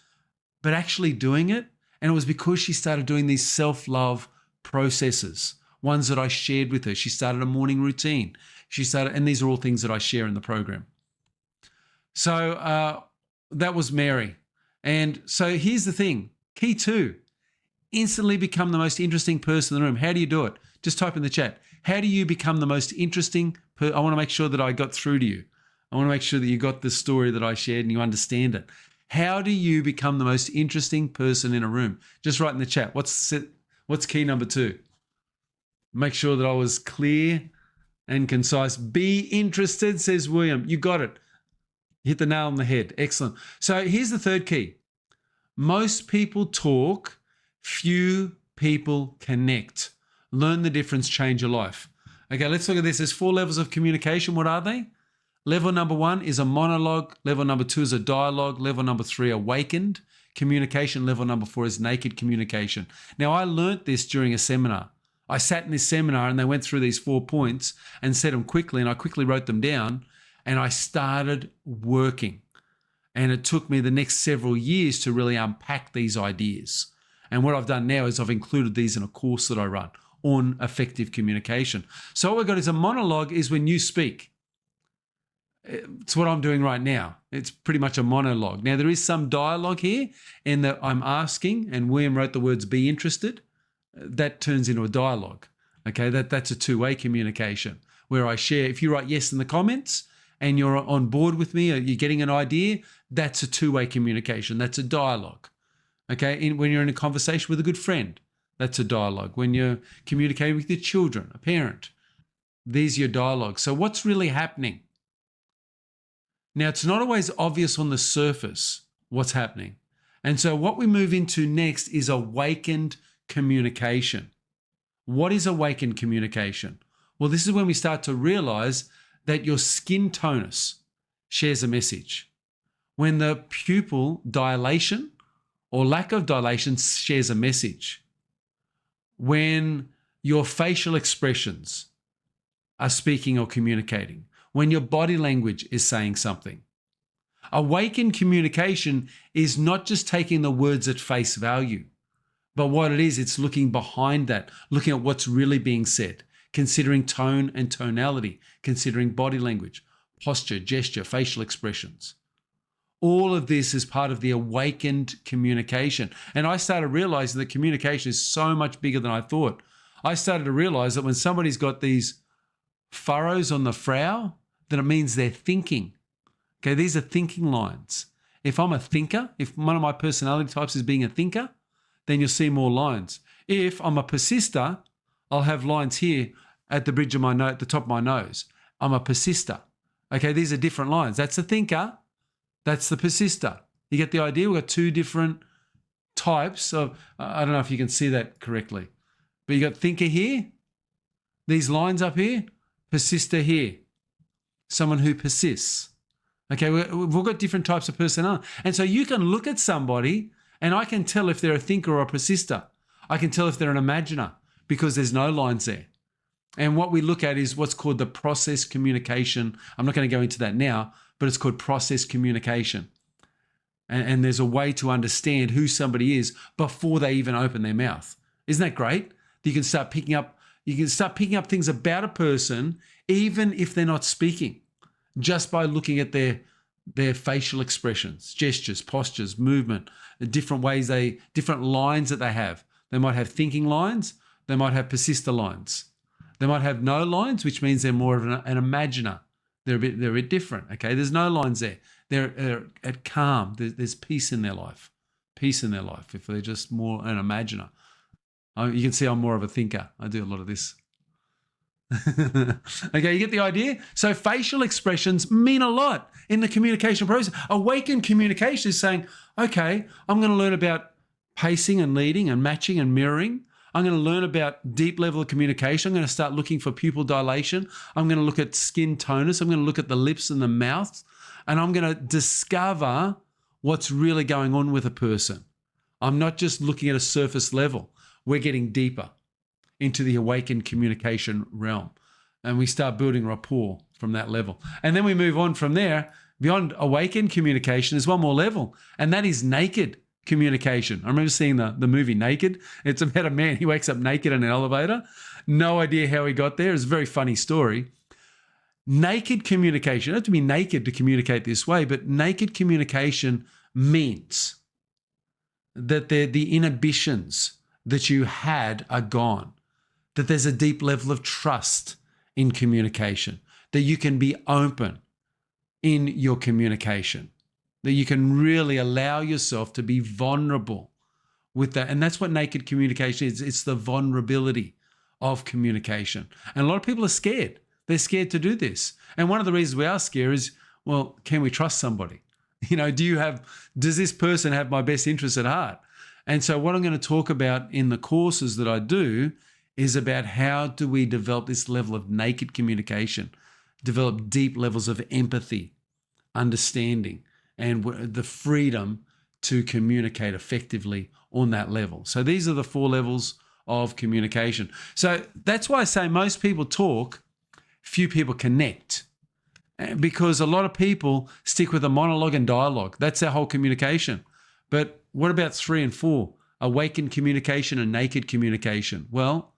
S1: but actually doing it. And it was because she started doing these self-love processes, ones that I shared with her. She started a morning routine. And these are all things that I share in the program. So that was Mary. And so here's the thing. Key 2, instantly become the most interesting person in the room. How do you do it? Just type in the chat. How do you become the most interesting I want to make sure that I got through to you. I want to make sure that you got the story that I shared and you understand it. How do you become the most interesting person in a room? Just write in the chat. What's key number 2? Make sure that I was clear and concise. Be interested, says William. You got it. Hit the nail on the head. Excellent. So here's the third key. Most people talk, few people connect. Learn the difference, change your life. Okay, let's look at this. There's 4 levels of communication. What are they? Level number 1 is a monologue. Level number 2 is a dialogue. Level number 3, awakened communication. Level number 4 is naked communication. Now, I learnt this during a seminar. I sat in this seminar and they went through these 4 points and said them quickly, and I quickly wrote them down, and I started working. And it took me the next several years to really unpack these ideas. And what I've done now is I've included these in a course that I run on effective communication. So what we've got is a monologue is when you speak. It's what I'm doing right now. It's pretty much a monologue. Now, there is some dialogue here in that I'm asking, and William wrote the words, be interested. That turns into a dialogue. Okay, that's a 2-way communication where I share. If you write yes in the comments and you're on board with me or you're getting an idea, that's a 2-way communication. That's a dialogue. Okay, when you're in a conversation with a good friend, that's a dialogue. When you're communicating with your children, a parent, these are your dialogues. So what's really happening? Now, it's not always obvious on the surface what's happening. And so what we move into next is awakened communication. What is awakened communication? Well, this is when we start to realize that your skin tonus shares a message. When the pupil dilation or lack of dilation shares a message. When your facial expressions are speaking or communicating. When your body language is saying something. Awakened communication is not just taking the words at face value, but what it is, it's looking behind that, looking at what's really being said, considering tone and tonality, considering body language, posture, gesture, facial expressions. All of this is part of the awakened communication. And I started realizing that communication is so much bigger than I thought. I started to realize that when somebody's got these furrows on the frown, then it means they're thinking. Okay, these are thinking lines. If I'm a thinker, if one of my personality types is being a thinker, then you'll see more lines. If I'm a persister, I'll have lines here at the bridge of my nose, at the top of my nose. I'm a persister. Okay, these are different lines. That's a thinker. That's the persister. You get the idea? We've got two different types of, I don't know if you can see that correctly, but you got thinker here, these lines up here, persister here, someone who persists. Okay, we've all got different types of personality. And so you can look at somebody and I can tell if they're a thinker or a persister. I can tell if they're an imaginer because there's no lines there. And what we look at is what's called the process communication. I'm not going to go into that now, but it's called process communication. And there's a way to understand who somebody is before they even open their mouth. Isn't that great? You can start picking up things about a person even if they're not speaking, just by looking at their facial expressions, gestures, postures, movement, the different ways different lines that they have. They might have thinking lines. They might have persister lines. They might have no lines, which means they're more of an imaginer. They're a bit different. Okay, there's no lines there. They're at calm. There's peace in their life. Peace in their life if they're just more an imaginer. You can see I'm more of a thinker. I do a lot of this. Okay, you get the idea? So facial expressions mean a lot in the communication process. Awakened communication is saying, okay, I'm going to learn about pacing and leading and matching and mirroring. I'm going to learn about deep level of communication. I'm going to start looking for pupil dilation. I'm going to look at skin tonus. I'm going to look at the lips and the mouth. And I'm going to discover what's really going on with a person. I'm not just looking at a surface level. We're getting deeper into the awakened communication realm. And we start building rapport from that level. And then we move on from there. Beyond awakened communication, there's one more level, and that is naked communication. I remember seeing the movie Naked. It's about a man. He wakes up naked in an elevator. No idea how he got there. It's a very funny story. Naked communication. You don't have to be naked to communicate this way, but naked communication means that the inhibitions that you had are gone, that there's a deep level of trust in communication, that you can be open in your communication, that you can really allow yourself to be vulnerable with that. And that's what naked communication is. It's the vulnerability of communication. And a lot of people are scared. They're scared to do this. And one of the reasons we are scared is, well, can we trust somebody? You know, does this person have my best interests at heart? And so what I'm going to talk about in the courses that I do is about how do we develop this level of naked communication, develop deep levels of empathy, understanding, and the freedom to communicate effectively on that level. So these are the 4 levels of communication. So that's why I say most people talk, few people connect, because a lot of people stick with a monologue and dialogue. That's their whole communication. But what about 3 and 4? Awakened communication and naked communication. Well,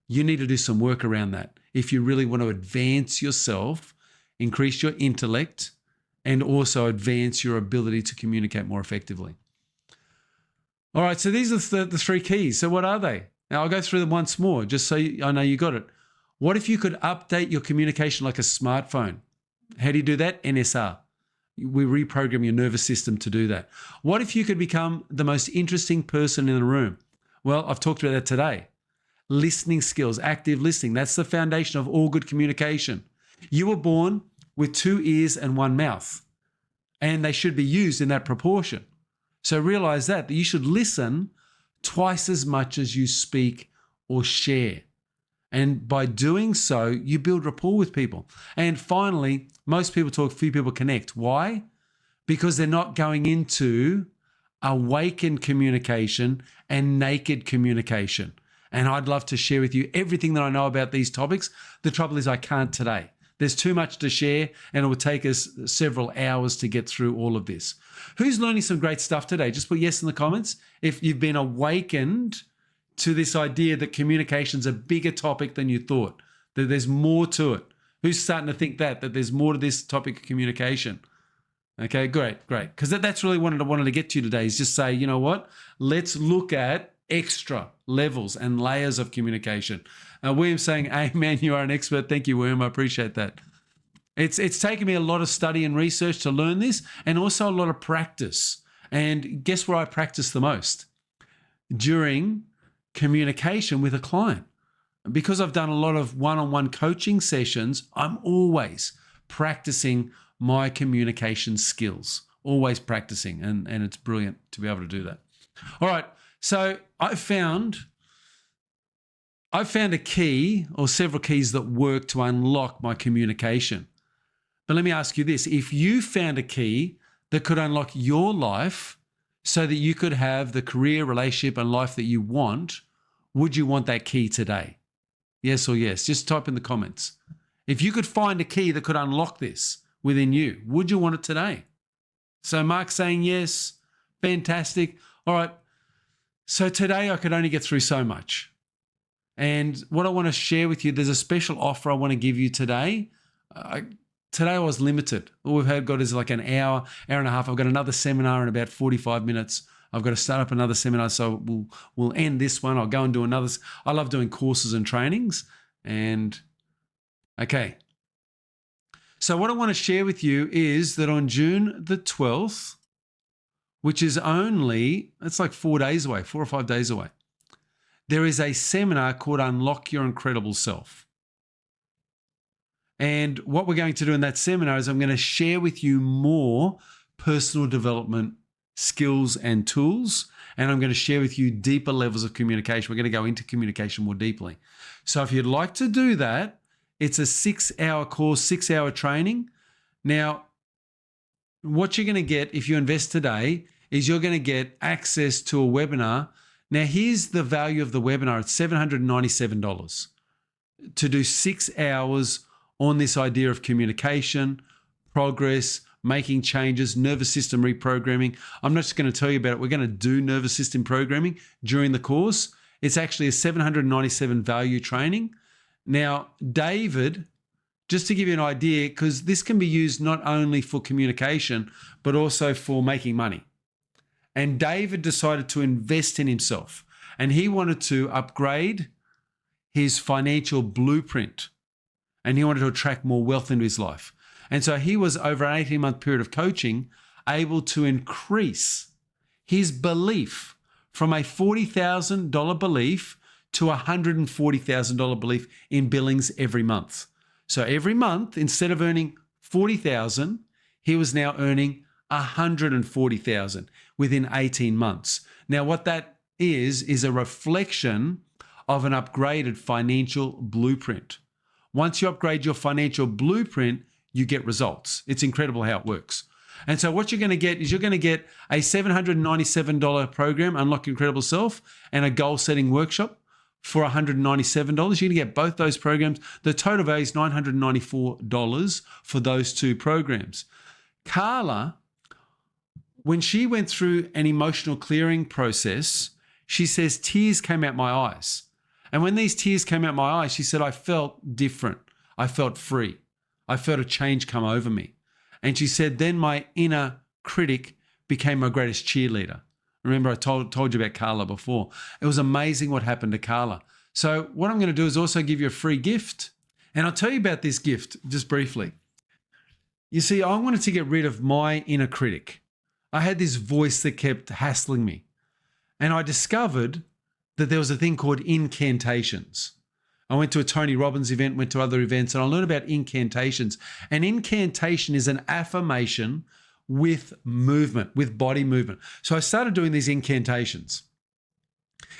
S1: you need to do some work around that if you really want to advance yourself, increase your intellect, and also advance your ability to communicate more effectively. All right, so these are the 3 keys. So what are they? Now, I'll go through them once more, just so I know you got it. What if you could update your communication like a smartphone? How do you do that? NSR. We reprogram your nervous system to do that. What if you could become the most interesting person in the room? Well, I've talked about that today. Listening skills, active listening. That's the foundation of all good communication. You were born with 2 ears and 1 mouth, and they should be used in that proportion. So realize that you should listen twice as much as you speak or share. And by doing so, you build rapport with people. And finally, most people talk, few people connect. Why? Because they're not going into awakened communication and naked communication. And I'd love to share with you everything that I know about these topics. The trouble is I can't today. There's too much to share, and it will take us several hours to get through all of this. Who's learning some great stuff today? Just put yes in the comments if you've been awakened to this idea that communication's a bigger topic than you thought, that there's more to it. Who's starting to think that there's more to this topic of communication? Okay, great. Because that's really what I wanted to get to today, is just say, you know what? Let's look at extra levels and layers of communication. William's saying, amen, you are an expert. Thank you, William. I appreciate that. It's taken me a lot of study and research to learn this, and also a lot of practice. And guess where I practice the most? During communication with a client. Because I've done a lot of one-on-one coaching sessions, I'm always practicing my communication skills, always practicing. And it's brilliant to be able to do that. All right. So I found a key or several keys that work to unlock my communication. But let me ask you this. If you found a key that could unlock your life so that you could have the career, relationship, and life that you want, would you want that key today? Yes or yes? Just type in the comments. If you could find a key that could unlock this within you, would you want it today? So Mark's saying yes. Fantastic. All right. So today I could only get through so much. And what I want to share with you, there's a special offer I want to give you today. Today I was limited. All we've got is like an hour and a half. I've got another seminar in about 45 minutes. I've got to start up another seminar, so we'll end this one. I'll go and do another. I love doing courses and trainings. And okay. So what I want to share with you is that on June the 12th, which is it's like 4 days away, 4 or 5 days away, there is a seminar called Unlock Your Incredible Self. And what we're going to do in that seminar is I'm going to share with you more personal development skills and tools, and I'm going to share with you deeper levels of communication. We're going to go into communication more deeply. So if you'd like to do that, it's a 6-hour course, 6-hour training. Now, what you're going to get if you invest today is you're going to get access to a webinar. Now, here's the value of the webinar. It's $797 to do 6 hours on this idea of communication, progress, making changes, nervous system reprogramming. I'm not just going to tell you about it. We're going to do nervous system programming during the course. It's actually a $797 value training. Now, David, just to give you an idea, because this can be used not only for communication, but also for making money. And David decided to invest in himself, and he wanted to upgrade his financial blueprint, and he wanted to attract more wealth into his life. And so he was, over an 18-month period of coaching, able to increase his belief from a $40,000 belief to a $140,000 belief in billings every month. So every month, instead of earning $40,000, he was now earning $140,000 within 18 months. Now, what that is a reflection of an upgraded financial blueprint. Once you upgrade your financial blueprint, you get results. It's incredible how it works. And so what you're going to get is you're going to get a $797 program, Unlock Your Incredible Self, and a goal-setting workshop for $197. You're going to get both those programs. The total value is $994 for those two programs. Carla, when she went through an emotional clearing process, she says tears came out my eyes. And when these tears came out my eyes, she said, I felt different. I felt free. I felt a change come over me. And she said, then my inner critic became my greatest cheerleader. Remember, I told you about Carla before. It was amazing what happened to Carla. So what I'm going to do is also give you a free gift. And I'll tell you about this gift just briefly. You see, I wanted to get rid of my inner critic. I had this voice that kept hassling me. And I discovered that there was a thing called incantations. I went to a Tony Robbins event, went to other events, and I learned about incantations. An incantation is an affirmation with movement, with body movement. So I started doing these incantations.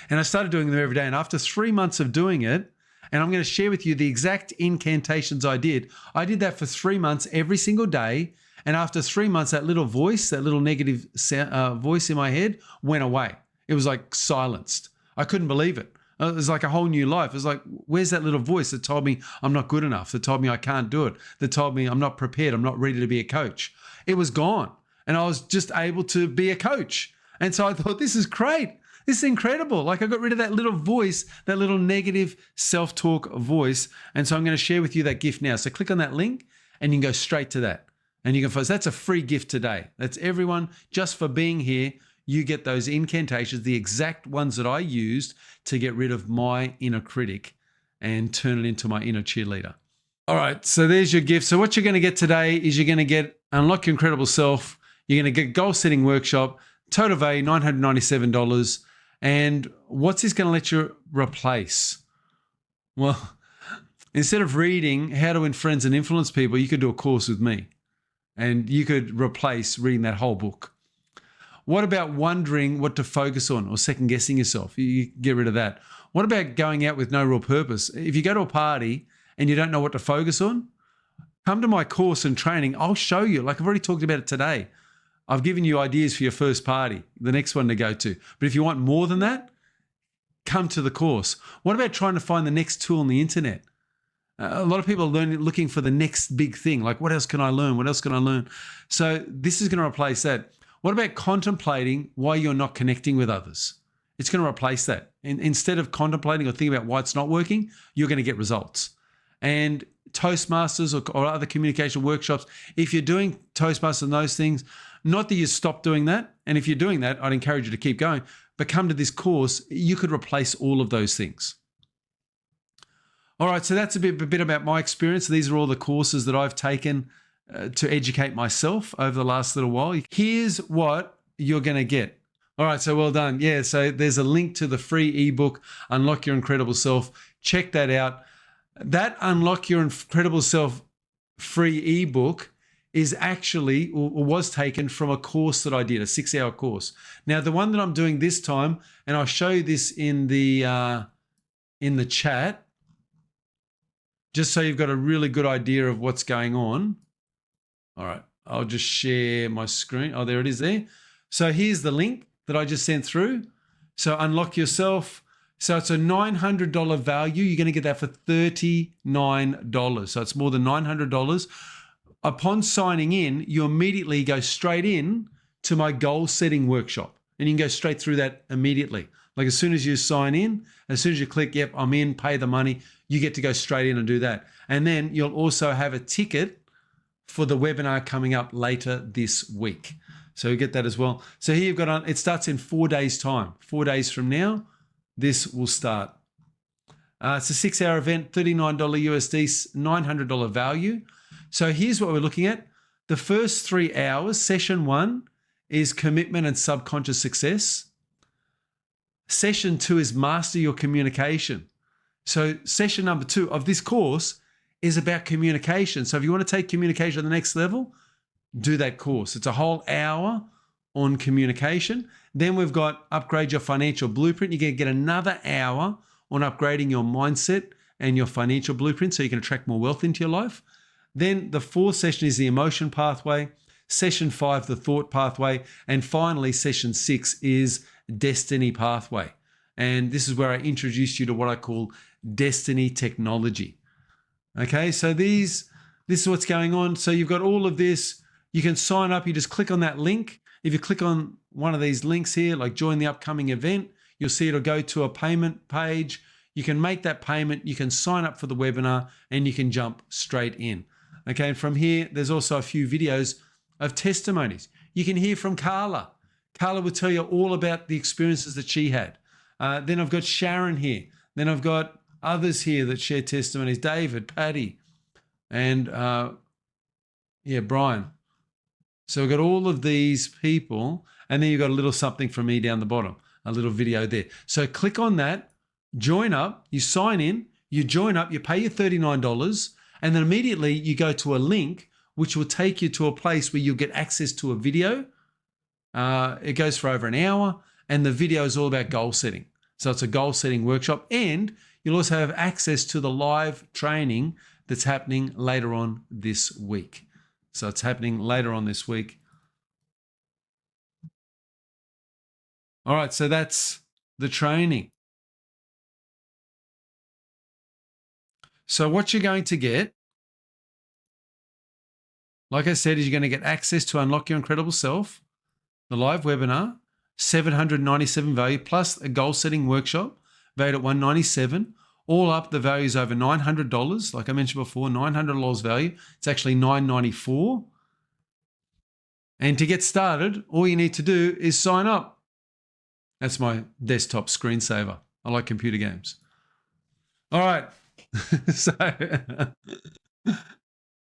S1: And I started doing them every day. And after 3 months of doing it, And I'm going to share with you the exact incantations I did. I did that for 3 months every single day. And after 3 months, that little voice, that little negative voice in my head went away. It was like silenced. I couldn't believe it. It was like a whole new life. It was like, where's that little voice that told me I'm not good enough, that told me I can't do it, that told me I'm not prepared, I'm not ready to be a coach? It was gone. And I was just able to be a coach. And so I thought, this is great. This is incredible. Like I got rid of that little voice, that little negative self-talk voice. And so I'm going to share with you that gift now. So click on that link and you can go straight to that. And you can find, that's a free gift today. That's everyone, just for being here. You get those incantations, the exact ones that I used to get rid of my inner critic and turn it into my inner cheerleader. All right, so there's your gift. So what you're going to get today is you're going to get Unlock Your Incredible Self. You're going to get Goal Setting Workshop, total value $997. And what's this going to let you replace? Well, instead of reading How to Win Friends and Influence People, you could do a course with me and you could replace reading that whole book. What about wondering what to focus on or second guessing yourself? You get rid of that. What about going out with no real purpose? If you go to a party and you don't know what to focus on, come to my course and training. I'll show you. Like I've already talked about it today. I've given you ideas for your first party, the next one to go to. But if you want more than that, come to the course. What about trying to find the next tool on the internet? A lot of people are looking for the next big thing. Like, what else can I learn? What else can I learn? So this is going to replace that. What about contemplating why you're not connecting with others? It's going to replace that. And instead of contemplating or thinking about why it's not working, you're going to get results. And Toastmasters or other communication workshops, if you're doing Toastmasters and those things, not that you stop doing that. And if you're doing that, I'd encourage you to keep going. But come to this course, you could replace all of those things. All right, so that's a bit about my experience. These are all the courses that I've taken to educate myself over the last little while. Here's what you're going to get. All right, so well done. Yeah, so there's a link to the free ebook, Unlock Your Incredible Self. Check that out. That Unlock Your Incredible Self free ebook is actually, or was taken from a course that I did, a 6-hour course. Now, the one that I'm doing this time, and I'll show you this in the chat, just so you've got a really good idea of what's going on. All right, I'll just share my screen. Oh, there it is there. So here's the link that I just sent through. So Unlock Yourself. So it's a $900 value. You're going to get that for $39. So it's more than $900. Upon signing in, you immediately go straight in to my goal setting workshop. And you can go straight through that immediately. Like as soon as you sign in, as soon as you click, yep, I'm in, pay the money, you get to go straight in and do that. And then you'll also have a ticket for the webinar coming up later this week. So you get that as well. So here you've got, it starts in 4 days time. 4 days from now, this will start. It's a 6-hour event, $39 USD, $900 value. So here's what we're looking at. The first 3 hours, session 1 is commitment and subconscious success. Session 2 is master your communication. So session number 2 of this course is about communication. So if you want to take communication to the next level, do that course. It's a whole hour on communication. Then we've got upgrade your financial blueprint. You're going to get another hour on upgrading your mindset and your financial blueprint so you can attract more wealth into your life. Then the 4th session is the emotion pathway. Session 5, the thought pathway. And finally, session 6 is destiny pathway. And this is where I introduce you to what I call destiny technology. Okay, so this is what's going on. So you've got all of this. You can sign up. You just click on that link. If you click on one of these links here, like join the upcoming event, you'll see it'll go to a payment page. You can make that payment. You can sign up for the webinar and you can jump straight in. Okay, and from here, there's also a few videos of testimonies. You can hear from Carla. Carla will tell you all about the experiences that she had. Then I've got Sharon here. Then I've got others here that share testimonies. David, Patty, and Brian. So we've got all of these people, and then you've got a little something from me down the bottom, a little video there. So click on that, join up, you sign in, you join up, you pay your $39, and then immediately you go to a link which will take you to a place where you'll get access to a video. It goes for over an hour, and the video is all about goal setting. So it's a goal setting workshop, and You'll also have access to the live training that's happening later on this week. So it's happening later on this week. All right, so that's the training. So what you're going to get, like I said, is you're going to get access to Unlock Your Incredible Self, the live webinar, $797 value, plus a goal setting workshop valued at $197. All up, the value is over $900. Like I mentioned before, $900 value. It's actually $994. And to get started, all you need to do is sign up. That's my desktop screensaver. I like computer games. All right. So